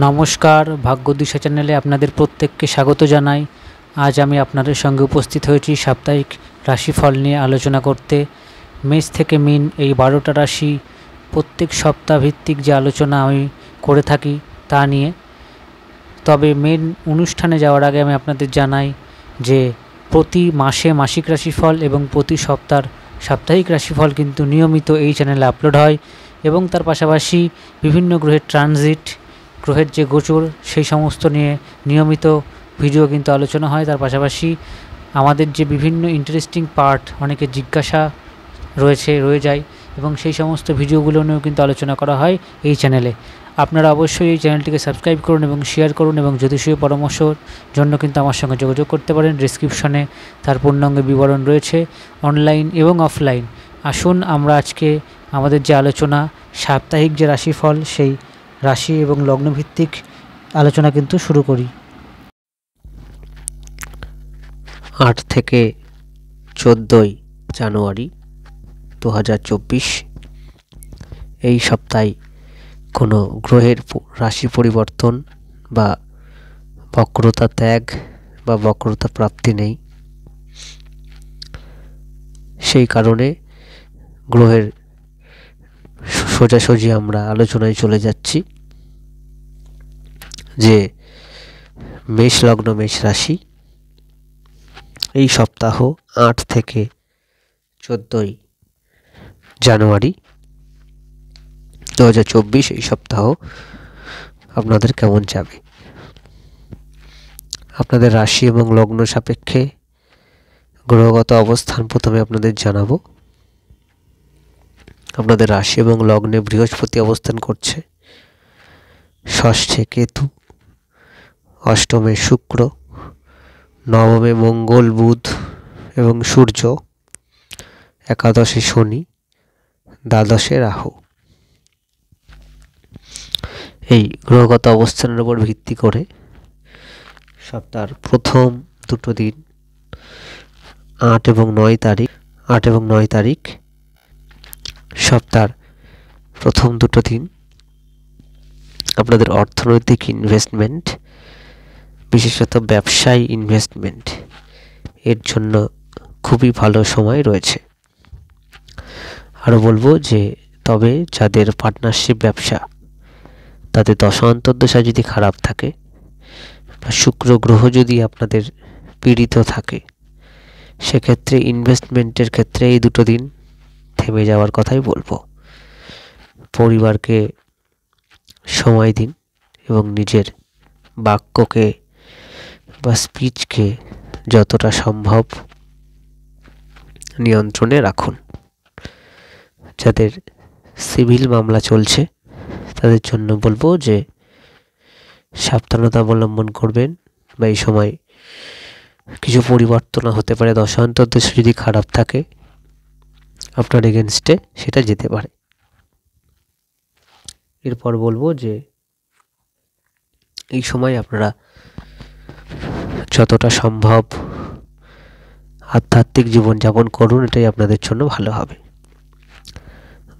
নমস্কার, ভাগ্যদিশা চ্যানেলে আপনাদের প্রত্যেককে স্বাগত জানাই। আজ আমি আপনাদের সঙ্গে উপস্থিত হয়েছি সাপ্তাহিক রাশিফল নিয়ে আলোচনা করতে। মেষ থেকে মীন এই 12টা রাশি প্রত্যেক সপ্তাহ ভিত্তিক যে আলোচনা আমি করে থাকি তা নিয়ে। তবে মেন অনুষ্ঠানে যাওয়ার আগে আমি আপনাদের জানাই যে প্রতি মাসে মাসিক রাশিফল এবং প্রতি সপ্তাহের সাপ্তাহিক রাশিফল কিন্তু নিয়মিত এই চ্যানেলে আপলোড হয় এবং তার পাশাপাশি বিভিন্ন গ্রহের ট্রানজিট, গ্রহের যে গোচর সেই সমস্ত নিয়ে নিয়মিত ভিডিও কিন্তু আলোচনা হয়। তার পাশাপাশি আমাদের যে বিভিন্ন ইন্টারেস্টিং পার্ট অনেকে জিজ্ঞাসা রয়ে যায় এবং সেই সমস্ত ভিডিওগুলো নিয়েও কিন্তু আলোচনা করা হয় এই চ্যানেলে। আপনারা অবশ্যই এই চ্যানেলটিকে সাবস্ক্রাইব করুন এবং শেয়ার করুন এবং জ্যোতিষীয় পরামর্শের জন্য কিন্তু আমার সঙ্গে যোগাযোগ করতে পারেন। ডেসক্রিপশনে তার পূর্ণাঙ্গ বিবরণ রয়েছে, অনলাইন এবং অফলাইন। আসুন আমরা আজকে আমাদের যে আলোচনা সাপ্তাহিক যে রাশিফল সেই রাশি এবং লগ্নভিত্তিক আলোচনা কিন্তু শুরু করি। 8 থেকে 14 জানুয়ারি 2024 এই সপ্তাহে কোনো গ্রহের রাশি পরিবর্তন বা বক্রতা ত্যাগ বা বক্রতা প্রাপ্তি নেই। সেই কারণে গ্রহের সোজাসুজি আমরা আলোচনায় চলে যাচ্ছি যে মেষ লগ্ন মেষ রাশি এই সপ্তাহ 8 থেকে 14 জানুয়ারি 2024 এই সপ্তাহ আপনাদের কেমন যাবে। আপনাদের রাশি এবং লগ্ন সাপেক্ষে গ্রহগত অবস্থান প্রথমে আপনাদের জানাবো। আপনাদের রাশি এবং লগ্নে বৃহস্পতি অবস্থান করছে, ষষ্ঠে কেতু, অষ্টমে শুক্র, নবমে মঙ্গল, বুধ এবং সূর্য, একাদশে শনি, দ্বাদশে রাহু। এই গ্রহগত অবস্থানের উপর ভিত্তি করে সপ্তাহের প্রথম দুটো দিন 8 এবং 9 তারিখ সপ্তাহের প্রথম দুটো দিন আপনাদের অর্থনৈতিক ইনভেস্টমেন্ট, বিশেষত ব্যবসায়ী ইনভেস্টমেন্ট এর জন্য খুবই ভালো সময় রয়েছে। আরও বলবো যে তবে যাদের পার্টনারশিপ ব্যবসা তাদের দশা অন্তর্দশা যদি খারাপ থাকে বা শুক্র গ্রহ যদি আপনাদের পীড়িত থাকে সেক্ষেত্রে ইনভেস্টমেন্টের ক্ষেত্রে এই দুটো দিন থেমে যাওয়ার কথাই বলবো। পরিবারকে সময় দিন এবং নিজের বাক্যকে বা স্পিচকে যতটা সম্ভব নিয়ন্ত্রণে রাখুন। যাদের সিভিল মামলা চলছে তাদের জন্য বলবো যে সাবধানতা অবলম্বন করবেন বা এই সময় কিছু পরিবর্তন হতে পারে। দশা অন্তর্দশা যদি খারাপ থাকে আপনার এগেনস্টে সেটা যেতে পারে। এরপর বলবো যে এই সময় আপনারা যতটা সম্ভব আধ্যাত্মিক জীবনযাপন করুন, এটাই আপনাদের জন্য ভালো হবে।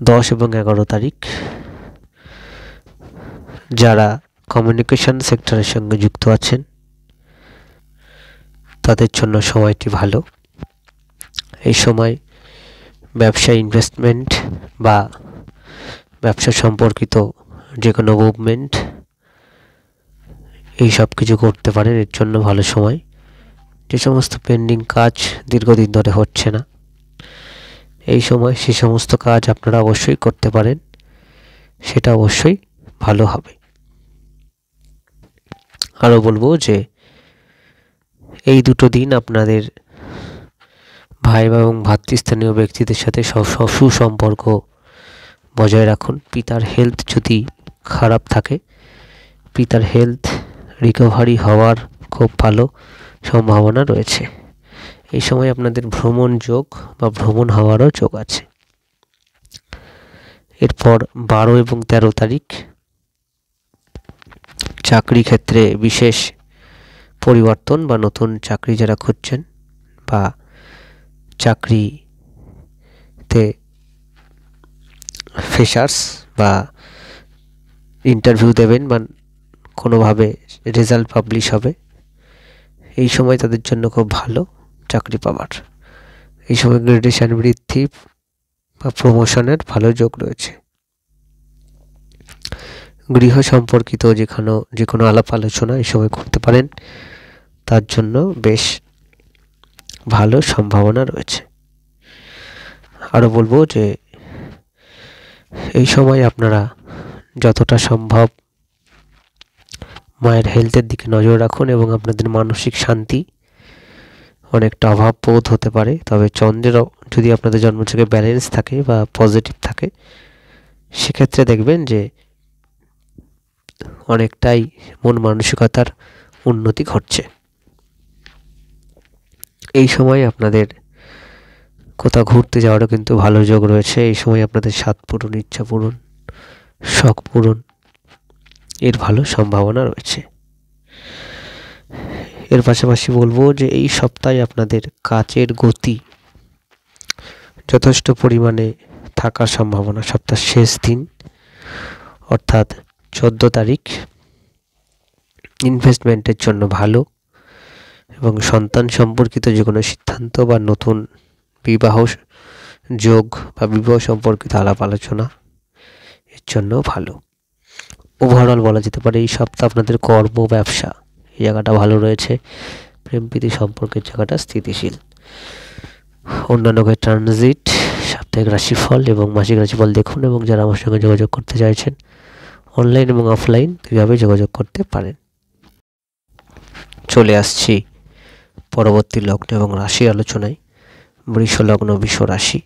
10 এবং 11 তারিখ যারা কমিউনিকেশন সেক্টরের সঙ্গে যুক্ত আছেন তাদের জন্য সময়টি ভালো। এই সময় ব্যবসা ইনভেস্টমেন্ট বা ব্যবসা সম্পর্কিত যে কোনো মুভমেন্ট এই সব কিছু করতে পারেন, এর জন্য ভালো সময়। যে সমস্ত পেন্ডিং কাজ দীর্ঘদিন ধরে হচ্ছে না এই সময় সে সমস্ত কাজ আপনারা অবশ্যই করতে পারেন, সেটা অবশ্যই ভালো হবে। আরও বলবো যে এই দুটো দিন আপনাদের ভাই এবং ভাতৃস্থানীয় ব্যক্তিদের সাথে সুসম্পর্ক বজায় রাখুন। পিতার হেলথ যদি খারাপ থাকে পিতার হেলথ রিকভারি হওয়ার খুব ভালো সম্ভাবনা রয়েছে। এই সময় আপনাদের ভ্রমণ যোগ বা ভ্রমণ হওয়ারও যোগ আছে। এরপর 12 এবং 13 তারিখ চাকরি ক্ষেত্রে বিশেষ পরিবর্তন বা নতুন চাকরি যারা খুঁজছেন বা চাকরিতে ফ্রেশার্স বা ইন্টারভিউ দেবেন বা কোনোভাবে রেজাল্ট পাবলিশ হবে। এই সময় তাদের জন্য খুব ভালো চাকরি পাওয়ার। এই সময় গ্রেডেশন বৃদ্ধি বা প্রমোশনের ভালো যোগ রয়েছে। গৃহ সম্পর্কিত যে কোনো আলাপ আলোচনা এই সময় করতে পারেন, তার জন্য বেশ ভালো সম্ভাবনা রয়েছে। আরও বলবো যে এই সময় আপনারা যতটা সম্ভব মায়ের হেলথের দিকে নজর রাখুন এবং আপনাদের মানসিক শান্তি অনেকটা অভাব বোধ হতে পারে। তবে চন্দ্রের যদি আপনাদের জন্মছকে ব্যালেন্স থাকে বা পজিটিভ থাকে, সেক্ষেত্রে দেখবেন যে অনেকটাই মন মানসিকতার উন্নতি ঘটছে। এই সময় আপনাদের কোথাও ঘুরতে যাওয়ারও কিন্তু ভালো যোগ রয়েছে। এই সময় আপনাদের স্বাদ পূরণ, ইচ্ছা পূরণ, শখ পূরণ এর ভালো সম্ভাবনা রয়েছে। এর পাশাপাশি বলবো যে এই সপ্তাহে আপনাদের কাজের গতি যথেষ্ট পরিমাণে থাকার সম্ভাবনা। সপ্তাহের শেষ দিন অর্থাৎ 14 তারিখ ইনভেস্টমেন্টের জন্য ভালো, এবং সন্তান সম্পর্কিত যে কোনো সিদ্ধান্ত বা নতুন বিবাহ যোগ বা বিবাহ সম্পর্কিত আলাপ আলোচনা এর জন্য ভালো। ওভারঅল বলা যেতে পারে এই সপ্তাহ আপনাদের কর্ম, ব্যবসা এই জায়গাটা ভালো রয়েছে। প্রেম প্রীতি সম্পর্কের জায়গাটা স্থিতিশীল। অন্যান্য ট্রানজিট, সাপ্তাহিক রাশিফল এবং মাসিক রাশিফল দেখুন, এবং যারা আমার সঙ্গে যোগাযোগ করতে চাইছেন অনলাইন এবং অফলাইন দুইভাবে যোগাযোগ করতে পারেন। চলে আসছি পরবর্তী লগ্ন এবং রাশির আলোচনায়। বৃষ লগ্ন, বৃষ রাশি।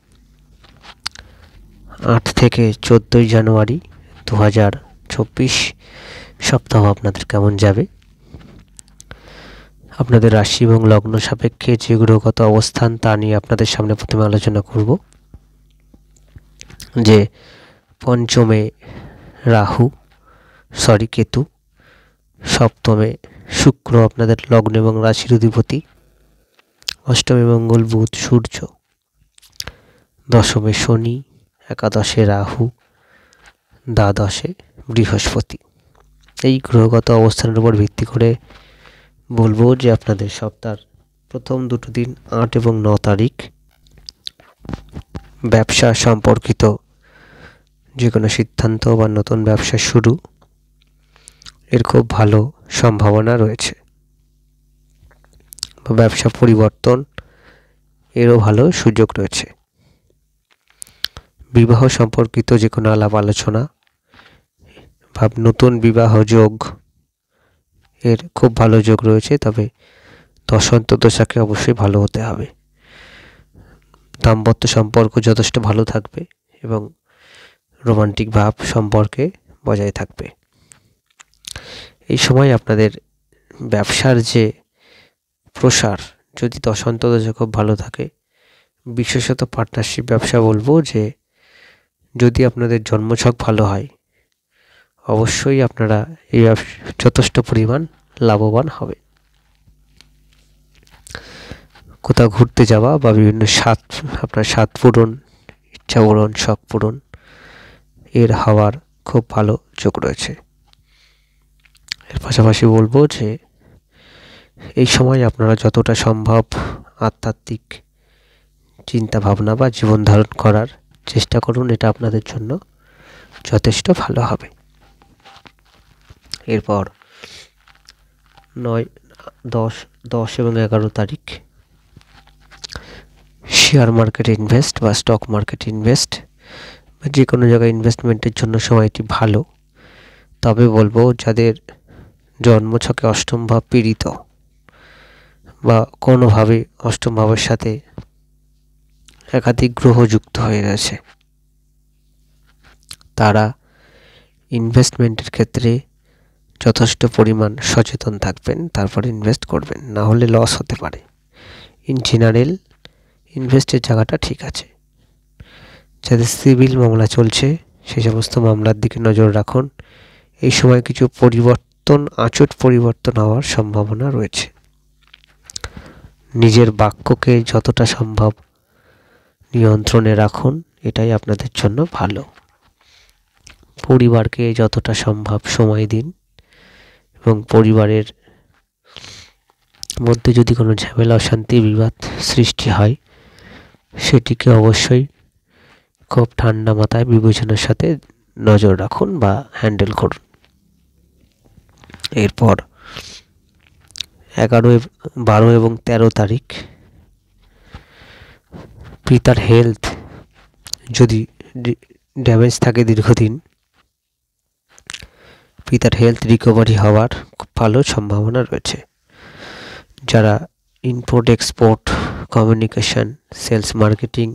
8 থেকে 14 জানুয়ারি 2024 সপ্তাহ আপনাদের কেমন যাবে? আপনাদের রাশি এবং লগ্ন সাপেক্ষে যে গ্রহগত অবস্থান তা নিয়ে আপনাদের সামনে প্রথমে আলোচনা করব। যে পঞ্চমে কেতু, সপ্তমে শুক্র আপনাদের লগ্ন এবং রাশির অধিপতি, অষ্টমে মঙ্গল, বুধ, সূর্য, দশমে শনি, একাদশে রাহু, দ্বাদশে বৃহস্পতি। এই গ্রহগত অবস্থানের উপর ভিত্তি করে বলবো যে আপনাদের সপ্তাহের প্রথম দুটো দিন 8 এবং 9 তারিখ ব্যবসা সম্পর্কিত যে কোনো সিদ্ধান্ত বা নতুন ব্যবসা শুরু এর খুব ভালো সম্ভাবনা রয়েছে, বা ব্যবসা পরিবর্তন এরও ভালো সুযোগ রয়েছে। বিবাহ সম্পর্কিত যে কোনো আলাপ আলোচনা বা নতুন বিবাহ যোগ এর খুব ভালো যোগ রয়েছে। তবে দশান্ত দশাকে অবশ্যই ভালো হতে হবে। দাম্পত্য সম্পর্ক যথেষ্ট ভালো থাকবে এবং রোমান্টিক ভাব সম্পর্কে বজায় থাকবে। এই সময় আপনাদের ব্যবসার যে প্রসার যদি দশান্ত দশা খুব ভালো থাকে, বিশেষত পার্টনারশিপ ব্যবসা বলবো যে যদি আপনাদের জন্মছক ভালো হয় অবশ্যই আপনারা এই যথেষ্ট পরিমাণ লাভবান হবে। কোথাও ঘুরতে যাওয়া বা বিভিন্ন আপনার স্বাদ পূরণ, ইচ্ছা পূরণ, শখ পূরণ এর হওয়ার খুব ভালো যোগ রয়েছে। এর পাশাপাশি বলবো যে এই সময় আপনারা যতটা সম্ভব আধ্যাত্মিক চিন্তা ভাবনা বা জীবন ধারণ করার চেষ্টা করুন, এটা আপনাদের জন্য যথেষ্ট ভালো হবে। এরপর 9, 10 এবং 11 তারিখ শেয়ার মার্কেটে ইনভেস্ট বা স্টক মার্কেটে ইনভেস্ট বা যে কোনো জায়গায় ইনভেস্টমেন্টের জন্য সময়টি ভালো। তবে বলবো যাদের জন্মছকে অষ্টম ভাব পীড়িত বা কোনোভাবে অষ্টম ভাবের সাথে একাধিক গ্রহ যুক্ত হয়ে গেছে, তারা ইনভেস্টমেন্টের ক্ষেত্রে যথেষ্ট পরিমাণ সচেতন থাকবেন, তারপর ইনভেস্ট করবেন, না হলে লস হতে পারে। ইন জেনারেল ইনভেস্টের জায়গাটা ঠিক আছে। যাদের সিভিল মামলা চলছে সেই সমস্ত মামলার দিকে নজর রাখুন। এই সময় কিছু আচট পরিবর্তন হওয়ার সম্ভাবনা রয়েছে। নিজের বাক্যকে যতটা সম্ভব নিয়ন্ত্রণে রাখুন, এটাই আপনাদের জন্য ভালো। পরিবারকে যতটা সম্ভব সময় দিন, এবং পরিবারের মধ্যে যদি কোনো ঝামেলা অশান্তি বিবাদ সৃষ্টি হয় সেটিকে অবশ্যই খুব ঠান্ডা মাথায় বিবেচনার সাথে নজর রাখুন বা হ্যান্ডেল করুন। এরপর 11, 12 এবং 13 তারিখ পিতার হেলথ যদি ড্যামেজ থাকে দীর্ঘদিন, পিতার হেলথ রিকভারি হওয়ার খুব ভালো সম্ভাবনা রয়েছে। যারা import export, communication, sales, marketing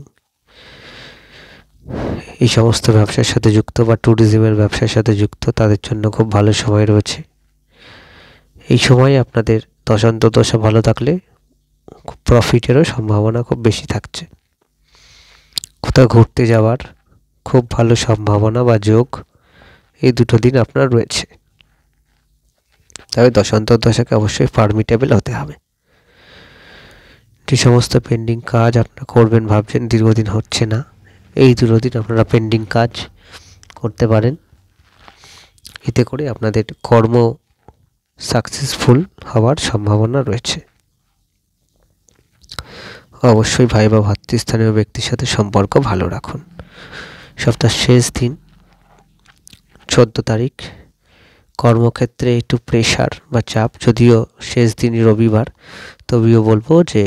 এই সমস্ত ব্যবসার সাথে যুক্ত বা ট্যুরিজমের ব্যবসার সাথে যুক্ত তাদের জন্য খুব ভালো সময় রয়েছে। এই সময় আপনাদের দশা ভালো থাকলে প্রফিটেরও সম্ভাবনা খুব বেশি থাকছে। কোথাও ঘুরতে যাওয়ার খুব ভালো সম্ভাবনা বা যোগ এই দুটো দিন আপনার রয়েছে। তবে দশাকে অবশ্যই পারমিটেবল হতে হবে। যে সমস্ত পেন্ডিং কাজ আপনারা করবেন ভাবছেন দীর্ঘদিন হচ্ছে না, এই দুটো দিন আপনারা পেন্ডিং কাজ করতে পারেন। এতে করে আপনাদের কর্ম সাকসেসফুল হওয়ার সম্ভাবনা রয়েছে। অবশ্যই ভাই বা ভাতৃস্থানীয় ব্যক্তির সাথে সম্পর্ক ভালো রাখুন। সপ্তাহের শেষ দিন 14 তারিখ কর্মক্ষেত্রে একটু প্রেশার বা চাপ, যদিও শেষ দিনই রবিবার, তবেও বলবো যে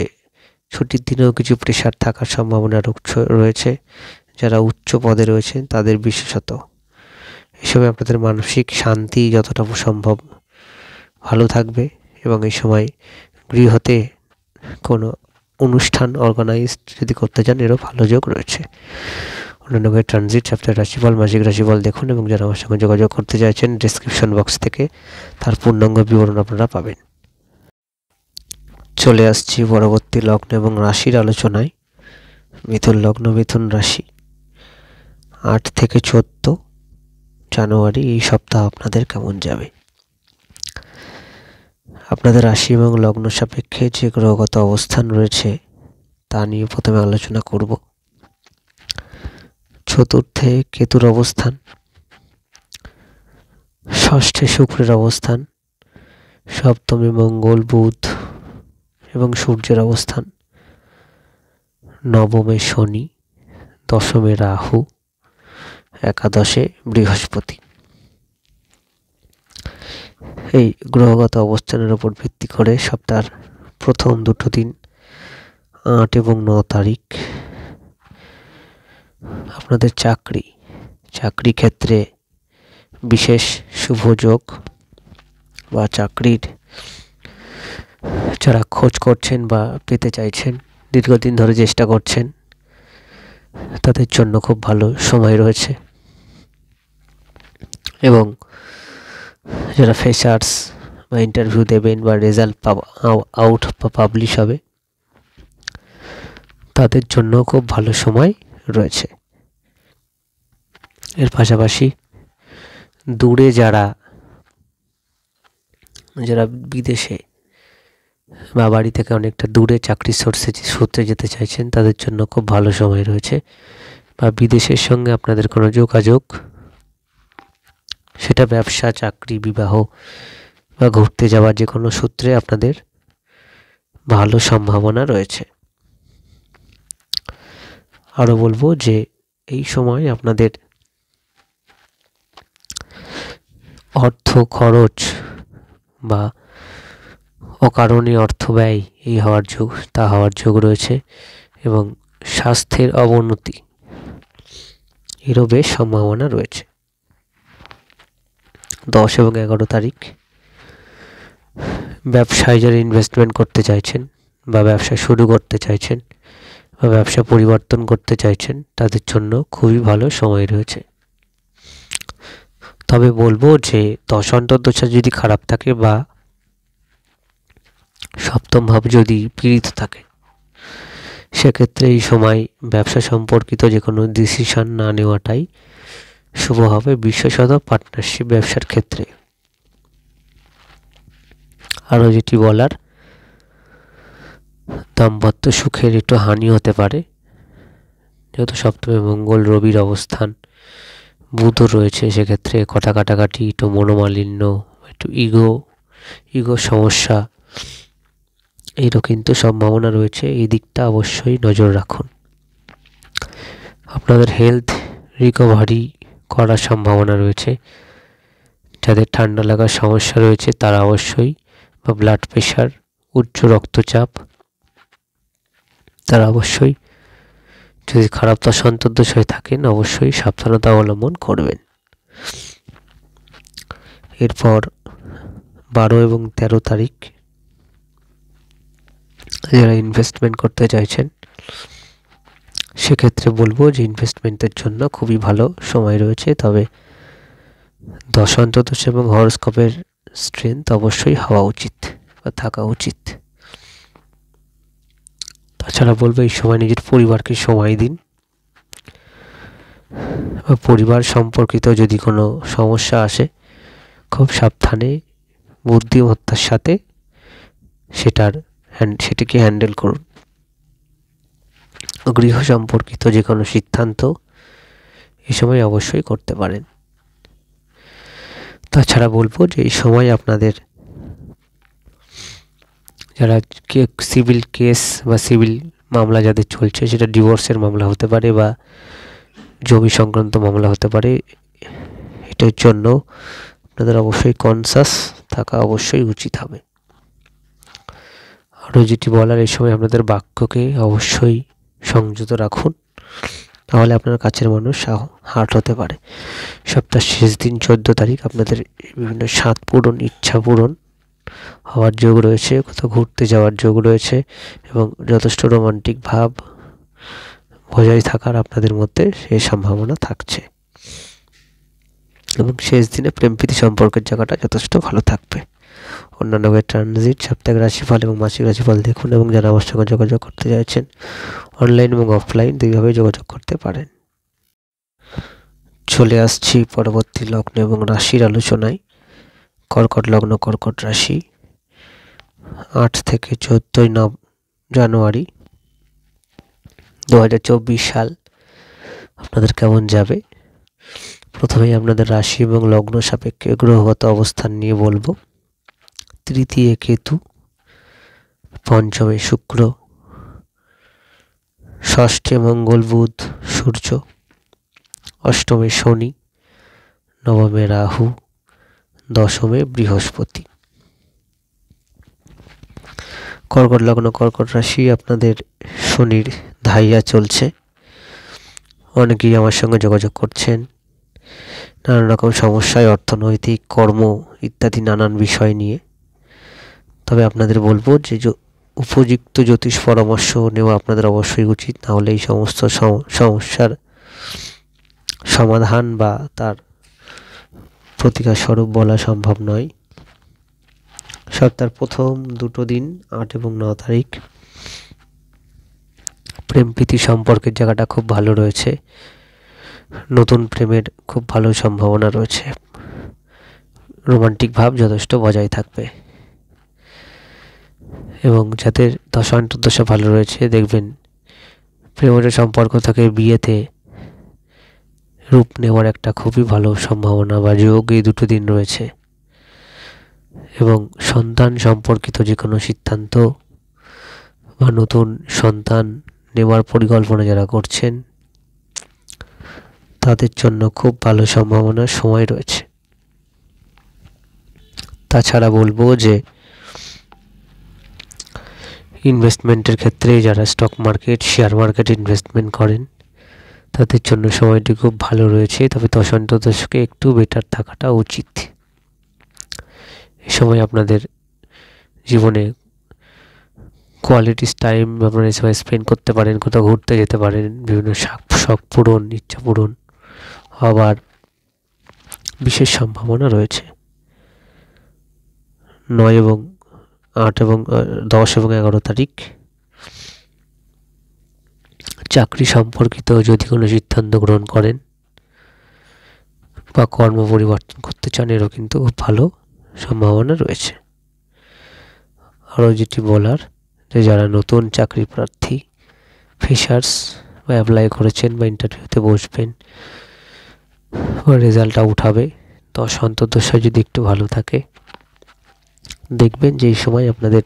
ছুটির দিনেও কিছু প্রেশার থাকার সম্ভাবনা রয়েছে। যারা উচ্চ পদে রয়েছেন তাদের বিশেষত এই সময় আপনাদের মানসিক শান্তি যতটা সম্ভব ভালো থাকবে এবং এই সময় গৃহতে কোনো অনুষ্ঠান অর্গানাইজড যদি করতে চান এরও ভালো যোগ রয়েছে। অন্যান্য ট্রানজিট সপ্তাহের রাশিফল, মাসিক রাশিফল দেখুন এবং যারা আমার সঙ্গে যোগাযোগ করতে চাইছেন ডেসক্রিপশন বক্স থেকে তার পূর্ণাঙ্গ বিবরণ আপনারা পাবেন। চলে আসছি পরবর্তী লগ্ন এবং রাশির আলোচনায়। মিথুন লগ্ন, মিথুন রাশি। 8 থেকে 14 জানুয়ারি এই সপ্তাহ আপনাদের কেমন যাবে? আপনাদের রাশি এবং লগ্ন সাপেক্ষে যে গ্রহগত অবস্থান রয়েছে তা নিয়ে প্রথমে আলোচনা করব। চতুর্থে কেতুর অবস্থান, ষষ্ঠে শুক্রের অবস্থান, সপ্তমে মঙ্গল, বুধ এবং সূর্যের অবস্থান, নবমে শনি, দশমে রাহু, একাদশে বৃহস্পতি। এই গ্রহগত অবস্থানের উপর ভিত্তি করে সপ্তাহের প্রথম দুটো দিন 8 এবং 9 তারিখ আপনাদের চাকরি ক্ষেত্রে বিশেষ শুভ যোগ বা চাকরির যারা খোঁজ করছেন বা পেতে চাইছেন, দীর্ঘদিন ধরে চেষ্টা করছেন, তাদের জন্য খুব ভালো সময় রয়েছে। এবং যারা ফ্রেশার্স বা ইন্টারভিউ দেবেন বা রেজাল্ট আউট বা পাবলিশ হবে তাদের জন্য খুব ভালো সময় রয়েছে। এর পাশাপাশি দূরে যারা বিদেশে বা বাড়ি থেকে অনেকটা দূরে চাকরির সূত্রে যেতে চাইছেন তাদের জন্য খুব ভালো সময় রয়েছে। বা বিদেশের সঙ্গে আপনাদের কোনো যোগাযোগ, সেটা ব্যবসা, চাকরি, বিবাহ বা ঘুরতে যাওয়ার যে কোনো সূত্রে আপনাদের ভালো সম্ভাবনা রয়েছে। আরও বলবো যে এই সময় আপনাদের অর্থ খরচ বা অকারণে অর্থ ব্যয় হওয়ার যোগ রয়েছে এবং স্বাস্থ্যের অবনতি এরও বেশ সম্ভাবনা রয়েছে। 10 এবং 11 তারিখ ব্যবসায় যারা ইনভেস্টমেন্ট করতে চাইছেন বা ব্যবসা শুরু করতে চাইছেন বা ব্যবসা পরিবর্তন করতে চাইছেন তাদের জন্য খুবই ভালো সময় রয়েছে। তবে বলবো যে দশা যদি খারাপ থাকে বা সপ্তম ভাব যদি পীড়িত থাকে সেক্ষেত্রে এই সময় ব্যবসা সম্পর্কিত যে কোনো ডিসিশন না নেওয়াটাই শুভ হবে, বিশেষত পার্টনারশিপ ব্যবসার ক্ষেত্রে। আরও যেটি বলার, দাম্পত্য সুখের একটু হানি হতে পারে, যেহেতু সপ্তমে মঙ্গল, রবির অবস্থান, বুধও রয়েছে, সেক্ষেত্রে কথা কাটাকাটি, একটু মনোমালিন্য, একটু ইগো ইগো সমস্যা এরও কিন্তু সম্ভাবনা রয়েছে, এই দিকটা অবশ্যই নজর রাখুন। আপনাদের হেলথ রিকভারি করার সম্ভাবনা রয়েছে। যাদের ঠান্ডা লাগার সমস্যা রয়েছে তারা অবশ্যই, বা ব্লাড প্রেশার, উচ্চ রক্তচাপ, তারা অবশ্যই, যদি খারাপ দশান্তর্দশ হয়ে থাকেন অবশ্যই সাবধানতা অবলম্বন করবেন। এরপর 12 এবং 13 তারিখ যারা ইনভেস্টমেন্ট করতে চাইছেন সেক্ষেত্রে বলবো যে ইনভেস্টমেন্টের জন্য খুবই ভালো সময় রয়েছে, তবে দশান্তর্দশ এবং হরোস্কোপের স্ট্রেংথ অবশ্যই হওয়া উচিত বা থাকা উচিত। তাছাড়া বলবো এই সময় নিজের পরিবারকে সময় দিন, বা পরিবার সম্পর্কিত যদি কোনো সমস্যা আসে খুব সাবধানে বুদ্ধিমত্তার সাথে সেটাকে হ্যান্ডেল করুন। গৃহ সম্পর্কিত যে কোনো সিদ্ধান্ত এই সময় অবশ্যই করতে পারেন। তাছাড়া বলবো যে এই সময় আপনাদের যারা সিভিল কেস বা সিভিল মামলা যাদের চলছে, সেটা ডিভোর্সের মামলা হতে পারে বা জমি সংক্রান্ত মামলা হতে পারে, এটার জন্য আপনাদের অবশ্যই কনসাস থাকা অবশ্যই উচিত হবে। আরও যেটি বলার, এই সময় আপনাদের বাক্যকে অবশ্যই সংযত রাখুন, তাহলে আপনার কাছের মানুষ হার্ট হতে পারে। সপ্তাহের শেষ দিন 14 তারিখ আপনাদের বিভিন্ন স্বাদ পূরণ, ইচ্ছা পূরণ হওয়ার যোগ রয়েছে, কোথাও ঘুরতে যাওয়ার যোগ রয়েছে এবং যথেষ্ট রোমান্টিক ভাব বজায় থাকার আপনাদের মধ্যে সেই সম্ভাবনা থাকছে। এবং শেষ দিনে প্রেম প্রীতি সম্পর্কের জায়গাটা যথেষ্ট ভালো থাকবে। অন্যান্য ট্রানজিট, সাপ্তাহিক রাশিফল এবং মাসিক রাশিফল দেখুন, এবং যারা আমার সঙ্গে যোগাযোগ করতে চাইছেন অনলাইন এবং অফলাইন দুইভাবে যোগাযোগ করতে পারেন। চলে আসছি পরবর্তী লগ্ন এবং রাশির আলোচনায়। কর্কট লগ্ন, কর্কট রাশি, 8 থেকে 14 জানুয়ারি 2024 সাল আপনাদের কেমন যাবে। প্রথমেই আপনাদের রাশি এবং লগ্ন সাপেক্ষে গ্রহগত অবস্থান নিয়ে বলবো। তৃতীয় কেতু, পঞ্চমে শুক্র, ষষ্ঠে মঙ্গল, বুধ, সূর্য, অষ্টমে শনি, নবমে রাহু, দশমে বৃহস্পতি। কর্কট লগ্ন, কর্কট রাশি, আপনাদের শনির ধাইয়া চলছে। অনেকেই আমার সঙ্গে যোগাযোগ করছেন নানান রকম সমস্যায়, অর্থনৈতিক, কর্ম ইত্যাদি নানান বিষয় নিয়ে। তবে আপনাদের বলবো যে উপযুক্ত জ্যোতিষ পরামর্শ নেওয়া আপনাদের অবশ্যই উচিত, নাহলে এই সমস্ত সমস্যার সমাধান বা তার প্রতিকার স্বরূপ বলা সম্ভব নয়। সপ্তাহের প্রথম 2 দিন 8 এবং 9 তারিখ প্রেম প্রীতি সম্পর্কের জায়গাটা খুব ভালো রয়েছে, নতুন প্রেমের খুব ভালো সম্ভাবনা রয়েছে, রোমান্টিক ভাব যথেষ্ট বজায় থাকবে। এবং যাদের দশা ভালো রয়েছে দেখবেন প্রেমের সম্পর্ক থেকে বিয়েতে রূপ নেওয়ার একটা খুবই ভালো সম্ভাবনা বা যোগ এই 2 দিন রয়েছে। এবং সন্তান সম্পর্কিত যে কোনো সিদ্ধান্ত বা নতুন সন্তান নেওয়ার পরিকল্পনা যারা করছেন তাদের জন্য খুব ভালো সম্ভাবনার সময় রয়েছে। তাছাড়া বলবো যে ইনভেস্টমেন্টের ক্ষেত্রে যারা stock market, share market investment করেন তাদের জন্য সময়টি খুব ভালো রয়েছে, তবে দশকে একটু বেটার থাকাটা উচিত। এই সময় আপনাদের জীবনে কোয়ালিটি টাইম আপনারা এই সময় স্পেন্ড করতে পারেন, কোথাও ঘুরতে যেতে পারেন, বিভিন্ন শখ পূরণ, ইচ্ছা পূরণ হওয়ার বিশেষ সম্ভাবনা রয়েছে। 9 এবং 8 এবং 10 এবং 11 তারিখ চাকরি সম্পর্কিত যদি কোনো সিদ্ধান্ত গ্রহণ করেন বা কর্ম পরিবর্তন করতে চান, এরও কিন্তু খুব ভালো সম্ভাবনা রয়েছে। আরও যেটি বলার, যে যারা নতুন চাকরি প্রার্থী, ফ্রেশার্স বা অ্যাপ্লাই করেছেন বা ইন্টারভিউতে বসবেন বা রেজাল্ট আউট হবে, দশা যদি একটু ভালো থাকে দেখবেন যে এই সময় আপনাদের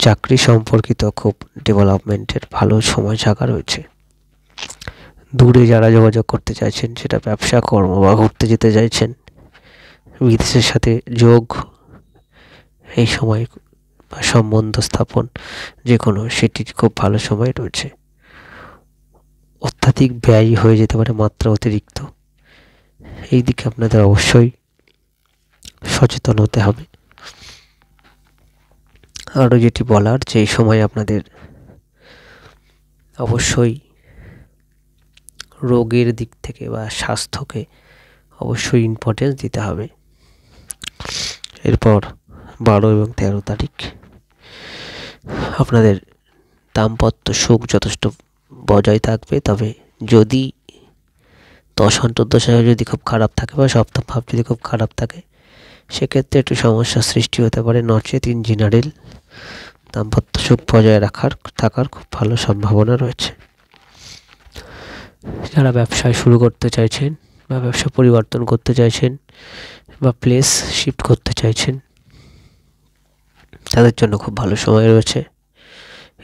চাকরি সম্পর্কিত খুব ডেভেলপমেন্টের ভালো সময় জায়গা রয়েছে। দূরে যারা যোগাযোগ করতে চাইছেন, সেটা ব্যবসা, কর্ম বা ঘুরতে যেতে চাইছেন, বিদেশের সাথে যোগ এই সময় বা সম্বন্ধ স্থাপন যে কোনো, সেটির খুব ভালো সময় রয়েছে। অত্যাধিক ব্যয় হয়ে যেতে পারে, মাত্রা অতিরিক্ত, এই দিকে আপনাদের অবশ্যই সচেতন হতে হবে। আরও যেটি বলার, যে এই সময় আপনাদের অবশ্যই রোগের দিক থেকে বা স্বাস্থ্যকে অবশ্যই ইম্পর্টেন্স দিতে হবে। এরপর 12 এবং 13 তারিখ আপনাদের দাম্পত্য সুখ যথেষ্ট বজায় থাকবে। তবে যদি 10 অন্তর্দশা যদি খুব খারাপ থাকে বা সপ্তম ভাব যদি খুব খারাপ থাকে, সেক্ষেত্রে একটু সমস্যার সৃষ্টি হতে পারে। নচেত ইন জেনারেল দাম্পত্য সুখ বজায় থাকার খুব ভালো সম্ভাবনা রয়েছে। যারা ব্যবসায় শুরু করতে চাইছেন বা ব্যবসা পরিবর্তন করতে চাইছেন বা প্লেস শিফট করতে চাইছেন, তাদের জন্য খুব ভালো সময় রয়েছে।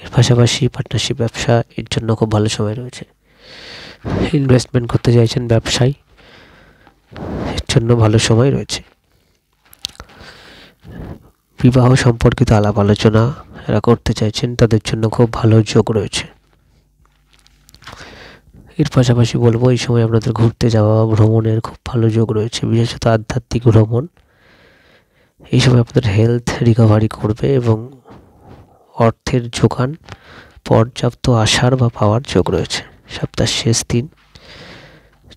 এর পাশাপাশি পার্টনারশিপ ব্যবসা, এর জন্য খুব ভালো সময় রয়েছে। ইনভেস্টমেন্ট করতে চাইছেন ব্যবসায়, এর জন্য ভালো সময় রয়েছে। বিবাহ সম্পর্কিত আলাপ আলোচনা যারা করতে চাইছেন, তাদের জন্য খুব ভালো যোগ রয়েছে। এর পাশাপাশি বলবো, এই সময় আপনাদের ঘুরতে যাওয়া, ভ্রমণের খুব ভালো যোগ রয়েছে, বিশেষত আধ্যাত্মিক ভ্রমণ। এই সময় আপনাদের হেলথ রিকভারি করবে এবং অর্থের যোগান পর্যাপ্ত আসার বা পাওয়ার যোগ রয়েছে। সপ্তাহের শেষ দিন,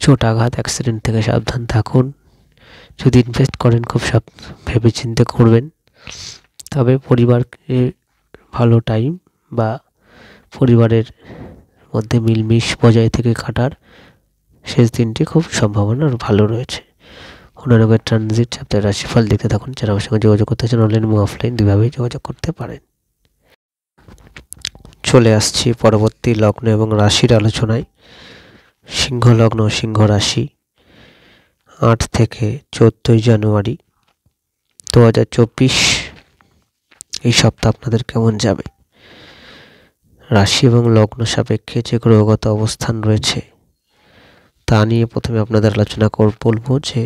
চোট আঘাত অ্যাক্সিডেন্ট থেকে সাবধান থাকুন। যদি ইনভেস্ট করেন, খুব ভেবে চিন্তে করবেন। তবে পরিবারকে ভালো টাইম বা পরিবারের মধ্যে মিলমিশ বজায় থেকে কাটার শেষ দিনটি খুব সম্ভাবনা ভালো রয়েছে। অন্যান্য ট্রানজিট আপনার রাশিফল দেখতে থাকুন। যারা আমার সঙ্গে যোগাযোগ করতে চান, অনলাইন এবং অফলাইন দুইভাবেই যোগাযোগ করতে পারেন। চলে আসছি পরবর্তী লগ্ন এবং রাশির আলোচনায়। সিংহ লগ্ন, সিংহ রাশি, 8 থেকে 14 জানুয়ারি 2024 এই সপ্তাহ আপনাদের কেমন যাবে? রাশি এবং লগ্ন সাপেক্ষে যে গ্রহগত অবস্থান রয়েছে, তা নিয়ে প্রথমে আপনাদের আলোচনা বলবো যে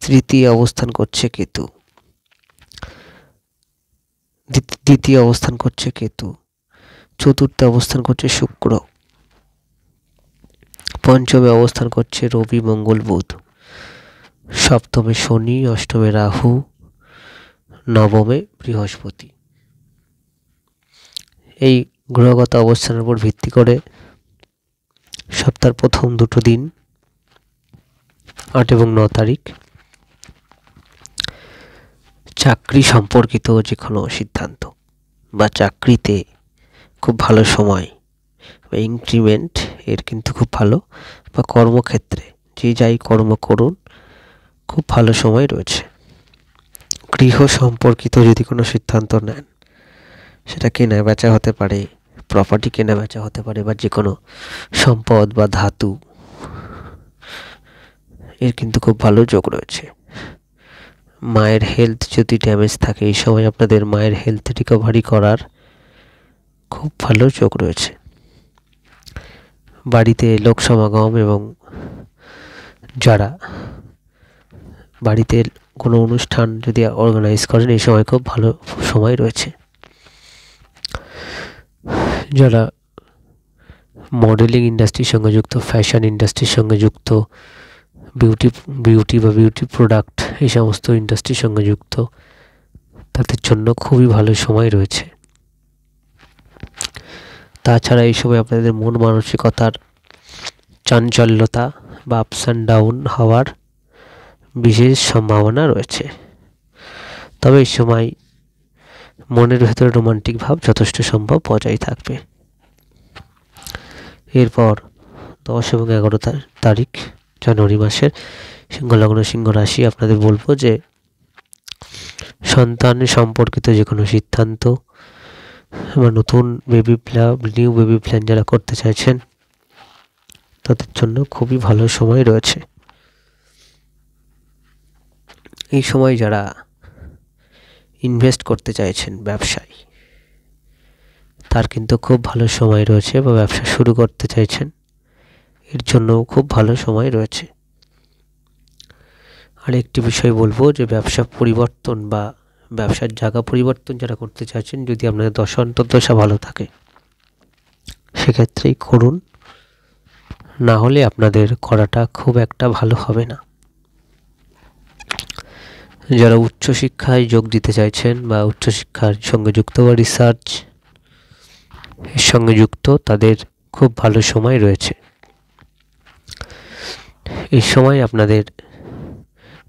তৃতীয় অবস্থান করছে কেতু, দ্বিতীয় অবস্থান করছে কেতু, চতুর্থ অবস্থান করছে শুক্র, পঞ্চমে অবস্থান করছে রবি, মঙ্গল, বুধ, সপ্তমে শনি, অষ্টমে রাহু, নবমে বৃহস্পতি। এই গ্রহগত অবস্থানের উপর ভিত্তি করে সপ্তাহের প্রথম দুটো দিন 8 এবং 9 তারিখ চাকরি সম্পর্কিত যে কোনো সিদ্ধান্ত বা চাকরিতে খুব ভালো সময় বা ইনক্রিমেন্ট এর কিন্তু খুব ভালো, বা কর্মক্ষেত্রে যে যাই কর্ম করুন, খুব ভালো সময় রয়েছে। গৃহ সম্পর্কিত যদি কোনো সিদ্ধান্ত নেন, সেটা কেনা বেচা হতে পারে, প্রপার্টি কেনা বেচা হতে পারে, বা যে কোনো সম্পদ বা ধাতু, এর কিন্তু খুব ভালো যোগ রয়েছে। মায়ের হেলথ যদি ড্যামেজ থাকে, এই সময় আপনাদের মায়ের হেলথ রিকভারি করার খুব ভালো যোগ রয়েছে। বাড়িতে লোক সমাগম এবং যারা বাড়িতে কোনো অনুষ্ঠান যদি অর্গানাইজ করেন, এই সময় খুব ভালো সময় রয়েছে। যারা মডেলিং ইন্ডাস্ট্রির সঙ্গে যুক্ত, ফ্যাশন ইন্ডাস্ট্রির সঙ্গে যুক্ত, বিউটি বা বিউটি প্রোডাক্ট এই সমস্ত ইন্ডাস্ট্রির সঙ্গে যুক্ত, তাদের জন্য খুবই ভালো সময় রয়েছে। তাছাড়া এই সময় আপনাদের মন মানসিকতার চাঞ্চল্যতা বা আপস অ্যান্ড ডাউন হওয়ার বিশেষ সম্ভাবনা রয়েছে। তবে এই সময় মনের ভেতরে রোমান্টিক ভাব যথেষ্ট সম্ভব বজায় থাকবে। এরপর 10 এবং 11 তারিখ জানুয়ারি মাসের সিংহ লগ্ন, সিংহ রাশি, আপনাদের বলবো যে সন্তান সম্পর্কিত যে কোনো সিদ্ধান্ত বা নতুন নিউ বেবি প্ল্যান যারা করতে চাইছেন, তাদের জন্য খুবই ভালো সময় রয়েছে। এই সময় যারা ইনভেস্ট করতে চাইছেন ব্যবসায়, তার কিন্তু খুব ভালো সময় রয়েছে, বা ব্যবসা শুরু করতে চাইছেন এর জন্য খুব ভালো সময় রয়েছে। আর একটি বিষয় বলবো যে ব্যবসা পরিবর্তন বা ব্যবসার জায়গা পরিবর্তন যারা করতে চাইছেন, যদি আপনাদের দশা অন্তর্দশা ভালো থাকে সেক্ষেত্রেই করুন, না হলে আপনাদের করাটা খুব একটা ভালো হবে না। যারা উচ্চশিক্ষায় যোগ দিতে চাইছেন বা উচ্চশিক্ষার সঙ্গে যুক্ত বা রিসার্চ এর সঙ্গে যুক্ত, তাদের খুব ভালো সময় রয়েছে। এই সময় আপনাদের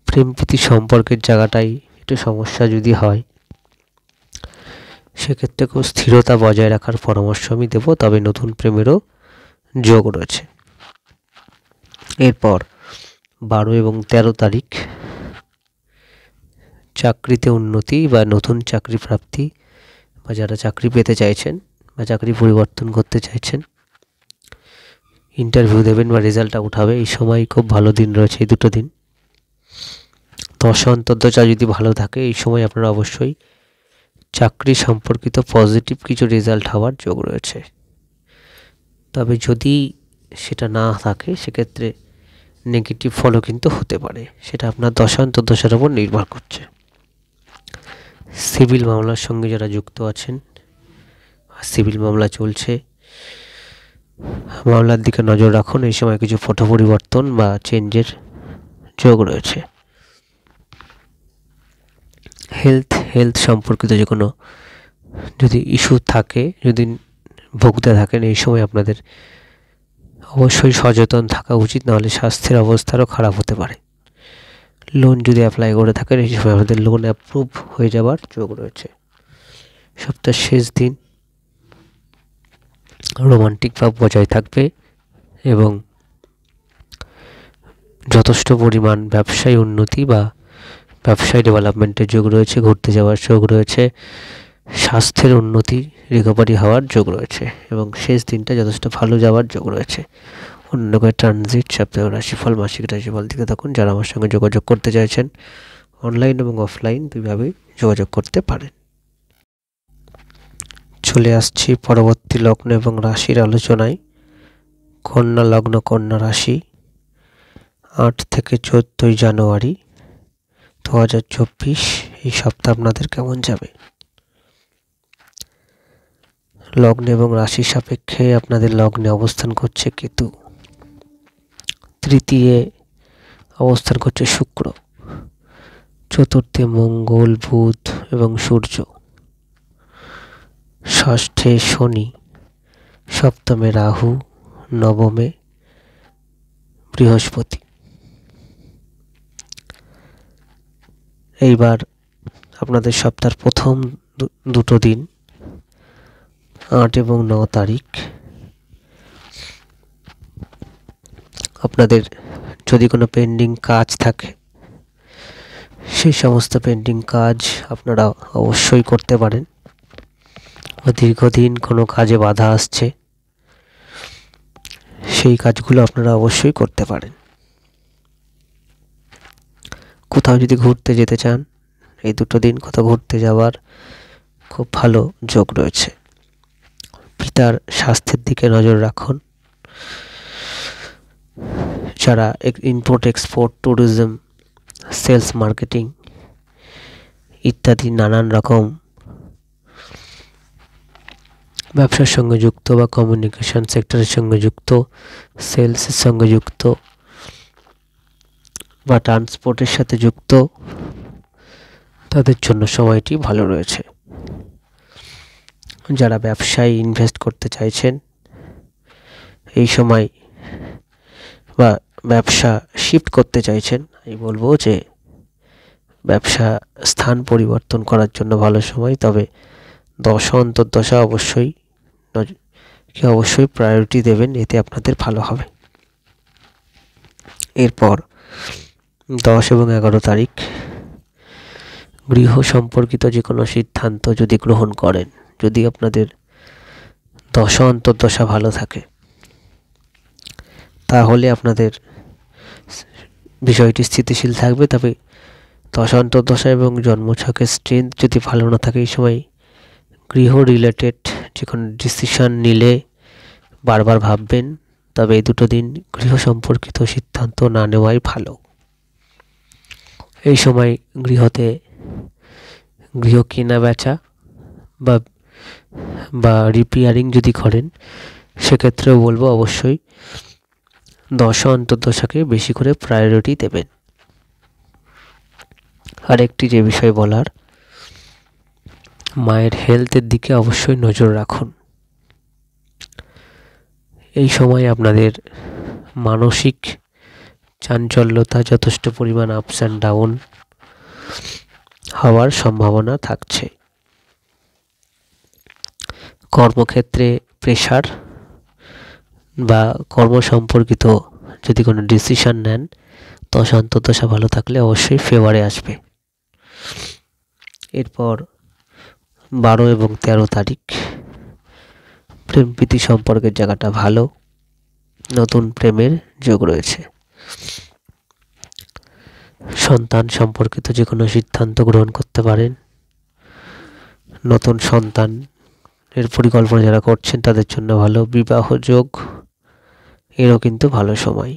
প্রেম প্রীতি সম্পর্কের জায়গাটাই একটু সমস্যা যদি হয়, সেক্ষেত্রে খুব স্থিরতা বজায় রাখার পরামর্শ আমি দেব, তবে নতুন প্রেমেরও যোগ রয়েছে। এরপর 12 এবং 13 তারিখ চাকরিতে উন্নতি বা নতুন চাকরি প্রাপ্তি, বা যারা চাকরি পেতে চাইছেন বা চাকরি পরিবর্তন করতে চাইছেন, ইন্টারভিউ দেবেন বা রেজাল্ট আউট হবে, এই সময় খুব ভালো দিন রয়েছে এই দুটো দিন। দশা অন্তর্দশা যদি ভালো থাকে, এই সময় আপনারা অবশ্যই চাকরি সম্পর্কিত পজিটিভ কিছু রেজাল্ট হওয়ার যোগ রয়েছে। তবে যদি সেটা না থাকে, সেক্ষেত্রে নেগেটিভ ফলও কিন্তু হতে পারে, সেটা আপনার দশা অন্তর্দশার উপর নির্ভর করছে। সিভিল মামলার সঙ্গে যারা যুক্ত আছেন, সিভিল মামলা চলছে, মামলার দিকে নজর রাখুন, এই সময় কিছু ফটো পরিবর্তন বা চেঞ্জের যোগ রয়েছে। হেলথ সম্পর্কিত যে কোনো যদি ইস্যু থাকে, যদি ভুগতে থাকেন, এই সময় আপনাদের অবশ্যই সচেতন থাকা উচিত, নাহলে স্বাস্থ্যের অবস্থারও খারাপ হতে পারে। লোন যদি অ্যাপ্লাই করে থাকেন, এই সময় আপনাদের লোন অ্যাপ্রুভ হয়ে যাওয়ার যোগ রয়েছে। সপ্তাহের শেষ দিন রোমান্টিক ভাব বজায় থাকবে এবং যথেষ্ট পরিমাণ ব্যবসায় উন্নতি বা ব্যবসায় ডেভেলপমেন্টের যোগ রয়েছে, ঘুরতে যাওয়ার যোগ রয়েছে, স্বাস্থ্যের উন্নতি রিকভারি হওয়ার যোগ রয়েছে, এবং শেষ দিনটা যথেষ্ট ভালো যাওয়ার যোগ রয়েছে। অন্য কোনো ট্রানজিট সপ্তাহের রাশিফল, মাসিক রাশিফল দিকে থাকুন। যারা আমার সঙ্গে যোগাযোগ করতে চাইছেন, অনলাইন এবং অফলাইন দুইভাবেই যোগাযোগ করতে পারেন। চলে আসছি পরবর্তী লগ্ন এবং রাশির আলোচনায়। কন্যা লগ্ন, কন্যা রাশি, 8 থেকে 14 জানুয়ারি 2024 এই সপ্তাহ আপনাদের কেমন যাবে? লগ্ন এবং রাশির সাপেক্ষে আপনাদের লগ্নে অবস্থান করছে কেতু, তৃতীয় অবস্থান করছে শুক্র, চতুর্থে মঙ্গল, বুধ এবং সূর্য, ষষ্ঠে শনি, সপ্তমে রাহু, নবমে বৃহস্পতি। এইবার আপনাদের সপ্তাহের প্রথম দুটো দিন 8 এবং 9 তারিখ আপনাদের যদি কোনো পেন্ডিং কাজ থাকে, সেই সমস্ত পেন্ডিং কাজ আপনারা অবশ্যই করতে পারেন। দীর্ঘদিন কোনো কাজে বাধা আসছে, সেই কাজগুলো আপনারা অবশ্যই করতে পারেন। কোথাও যদি ঘুরতে যেতে চান, এই দুটো দিন কোথাও ঘুরতে যাওয়ার খুব ভালো যোগ রয়েছে। পিতার স্বাস্থ্যের দিকে নজর রাখুন। যারা import export, tourism, sales, marketing ইত্যাদি নানান রকম ব্যবসার সঙ্গে যুক্ত বা কমিউনিকেশন সেক্টরের সঙ্গে যুক্ত, সেলসের সঙ্গে যুক্ত বা ট্রান্সপোর্টের সাথে যুক্ত, তাদের জন্য সময়টি ভালো রয়েছে। যারা ব্যবসায় ইনভেস্ট করতে চাইছেন, এই সময় বা ব্যবসা শিফট করতে চাইছেন, আমি বলবো যে ব্যবসা স্থান পরিবর্তন করার জন্য ভালো সময়। তবে দশা অন্তর্দশা অবশ্যই প্রায়োরিটি দেবেন, এতে আপনাদের ভালো হবে। এরপর 10 এবং 11 তারিখ গৃহ সম্পর্কিত যে কোনো সিদ্ধান্ত যদি গ্রহণ করেন, যদি আপনাদের দশা অন্তর্দশা ভালো থাকে, তাহলে আপনাদের বিষয়টি স্থিতিশীল থাকবে। তবে দশা অন্তর্দশা এবং জন্মছকের স্ট্রেংথ যদি ভালো না থাকে এই সময় গৃহ রিলেটেড যে কোনো ডিসিশন নিলে বারবার ভাববেন, তবে এই দুটো দিন গৃহ সম্পর্কিত সিদ্ধান্ত না নেওয়াই ভালো। এই সময় গৃহ কেনা বেচা বা রিপেয়ারিং যদি করেন সেক্ষেত্রেও বলবো অবশ্যই দশা অন্তর্দশাকে বেশি করে প্রায়োরিটি দেবেন। আরেকটি যে বিষয় বলার, মায়ের হেলথের দিকে অবশ্যই নজর রাখুন। এই সময় আপনাদের মানসিক চাঞ্চল্যতা যথেষ্ট পরিমাণ আপস অ্যান্ড ডাউন হওয়ার সম্ভাবনা থাকছে। কর্মক্ষেত্রে প্রেশার বা কর্ম সম্পর্কিত যদি কোনো ডিসিশন নেন, দশা অন্তর্দশা ভালো থাকলে অবশ্যই ফেভারে আসবে। এরপর 12 এবং 13 তারিখ প্রেম প্রীতি সম্পর্কের জায়গাটা ভালো, নতুন প্রেমের যোগ রয়েছে। সন্তান সম্পর্কিত যে কোনো সিদ্ধান্ত গ্রহণ করতে পারেন। নতুন সন্তান এর পরিকল্পনা যারা করছেন তাদের জন্য ভালো। বিবাহ যোগ এরও কিন্তু ভালো সময়।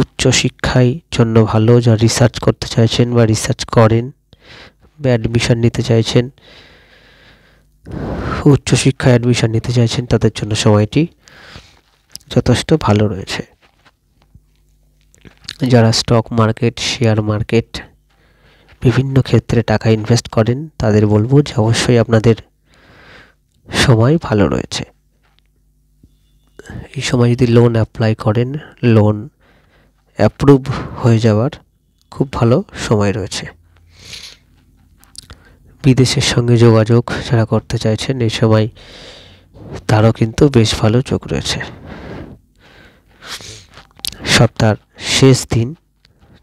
উচ্চ শিক্ষায় জন্য ভালো, যা রিসার্চ করতে চাইছেন বা রিসার্চ করেন বা অ্যাডমিশন নিতে চাইছেন, উচ্চশিক্ষায় অ্যাডমিশন নিতে চাইছেন তাদের জন্য সময়টি যথেষ্ট ভালো রয়েছে। যারা স্টক মার্কেট, শেয়ার মার্কেট বিভিন্ন ক্ষেত্রে টাকা ইনভেস্ট করেন তাদের বলবো যে অবশ্যই আপনাদের সময় ভালো রয়েছে। এই সময় যদি লোন অ্যাপ্লাই করেন, লোন অ্যাপ্রুভ হয়ে যাওয়ার খুব ভালো সময় রয়েছে। বিদেশের সঙ্গে যোগাযোগ যারা করতে চাইছেন এই সময় তারও কিন্তু বেশ ভালো যোগ রয়েছে। সপ্তাহের শেষ দিন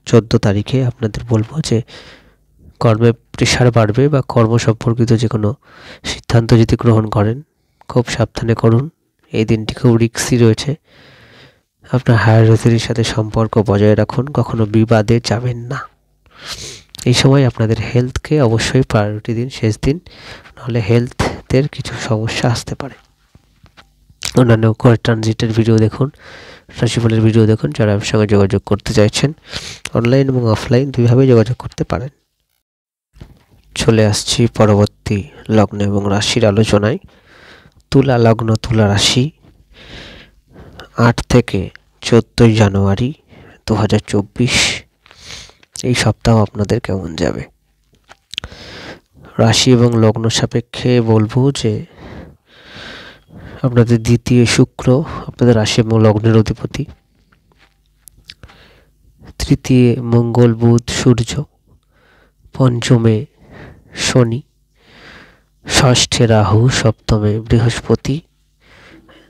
14 তারিখে আপনাদের বলবো যে কর্মে প্রেশার বাড়বে বা কর্ম সম্পর্কিত যে কোনো সিদ্ধান্ত যদি গ্রহণ করেন খুব সাবধানে করুন। এই দিনটি খুব রিস্কি রয়েছে। আপনার হায়ার অথরিটির সাথে সম্পর্ক বজায় রাখুন, কখনো বিবাদে যাবেন না। এই সময় আপনাদের হেলথকে অবশ্যই প্রায়োরিটি দিন শেষ দিন, নাহলে হেলথের কিছু সমস্যা আসতে পারে। অন্যান্য ট্রানজিটের ভিডিও দেখুন, রাশিফলের ভিডিও দেখুন। যারা আমার সঙ্গে যোগাযোগ করতে চাইছেন অনলাইন এবং অফলাইন দুইভাবে যোগাযোগ করতে পারেন। চলে আসছি পরবর্তী লগ্ন এবং রাশির আলোচনায়। তুলা লগ্ন, তুলা রাশি 8 থেকে 14 জানুয়ারি 2024 এই সপ্তাহ আপনাদের কেমন যাবে? রাশি এবং লগ্ন সাপেক্ষে বলবো যে আপনাদের দ্বিতীয় শুক্র আপনাদের রাশি এবং লগ্নের অধিপতি, তৃতীয় মঙ্গল, বুধ, সূর্য, পঞ্চমে শনি, ষষ্ঠে রাহু, সপ্তমে বৃহস্পতি,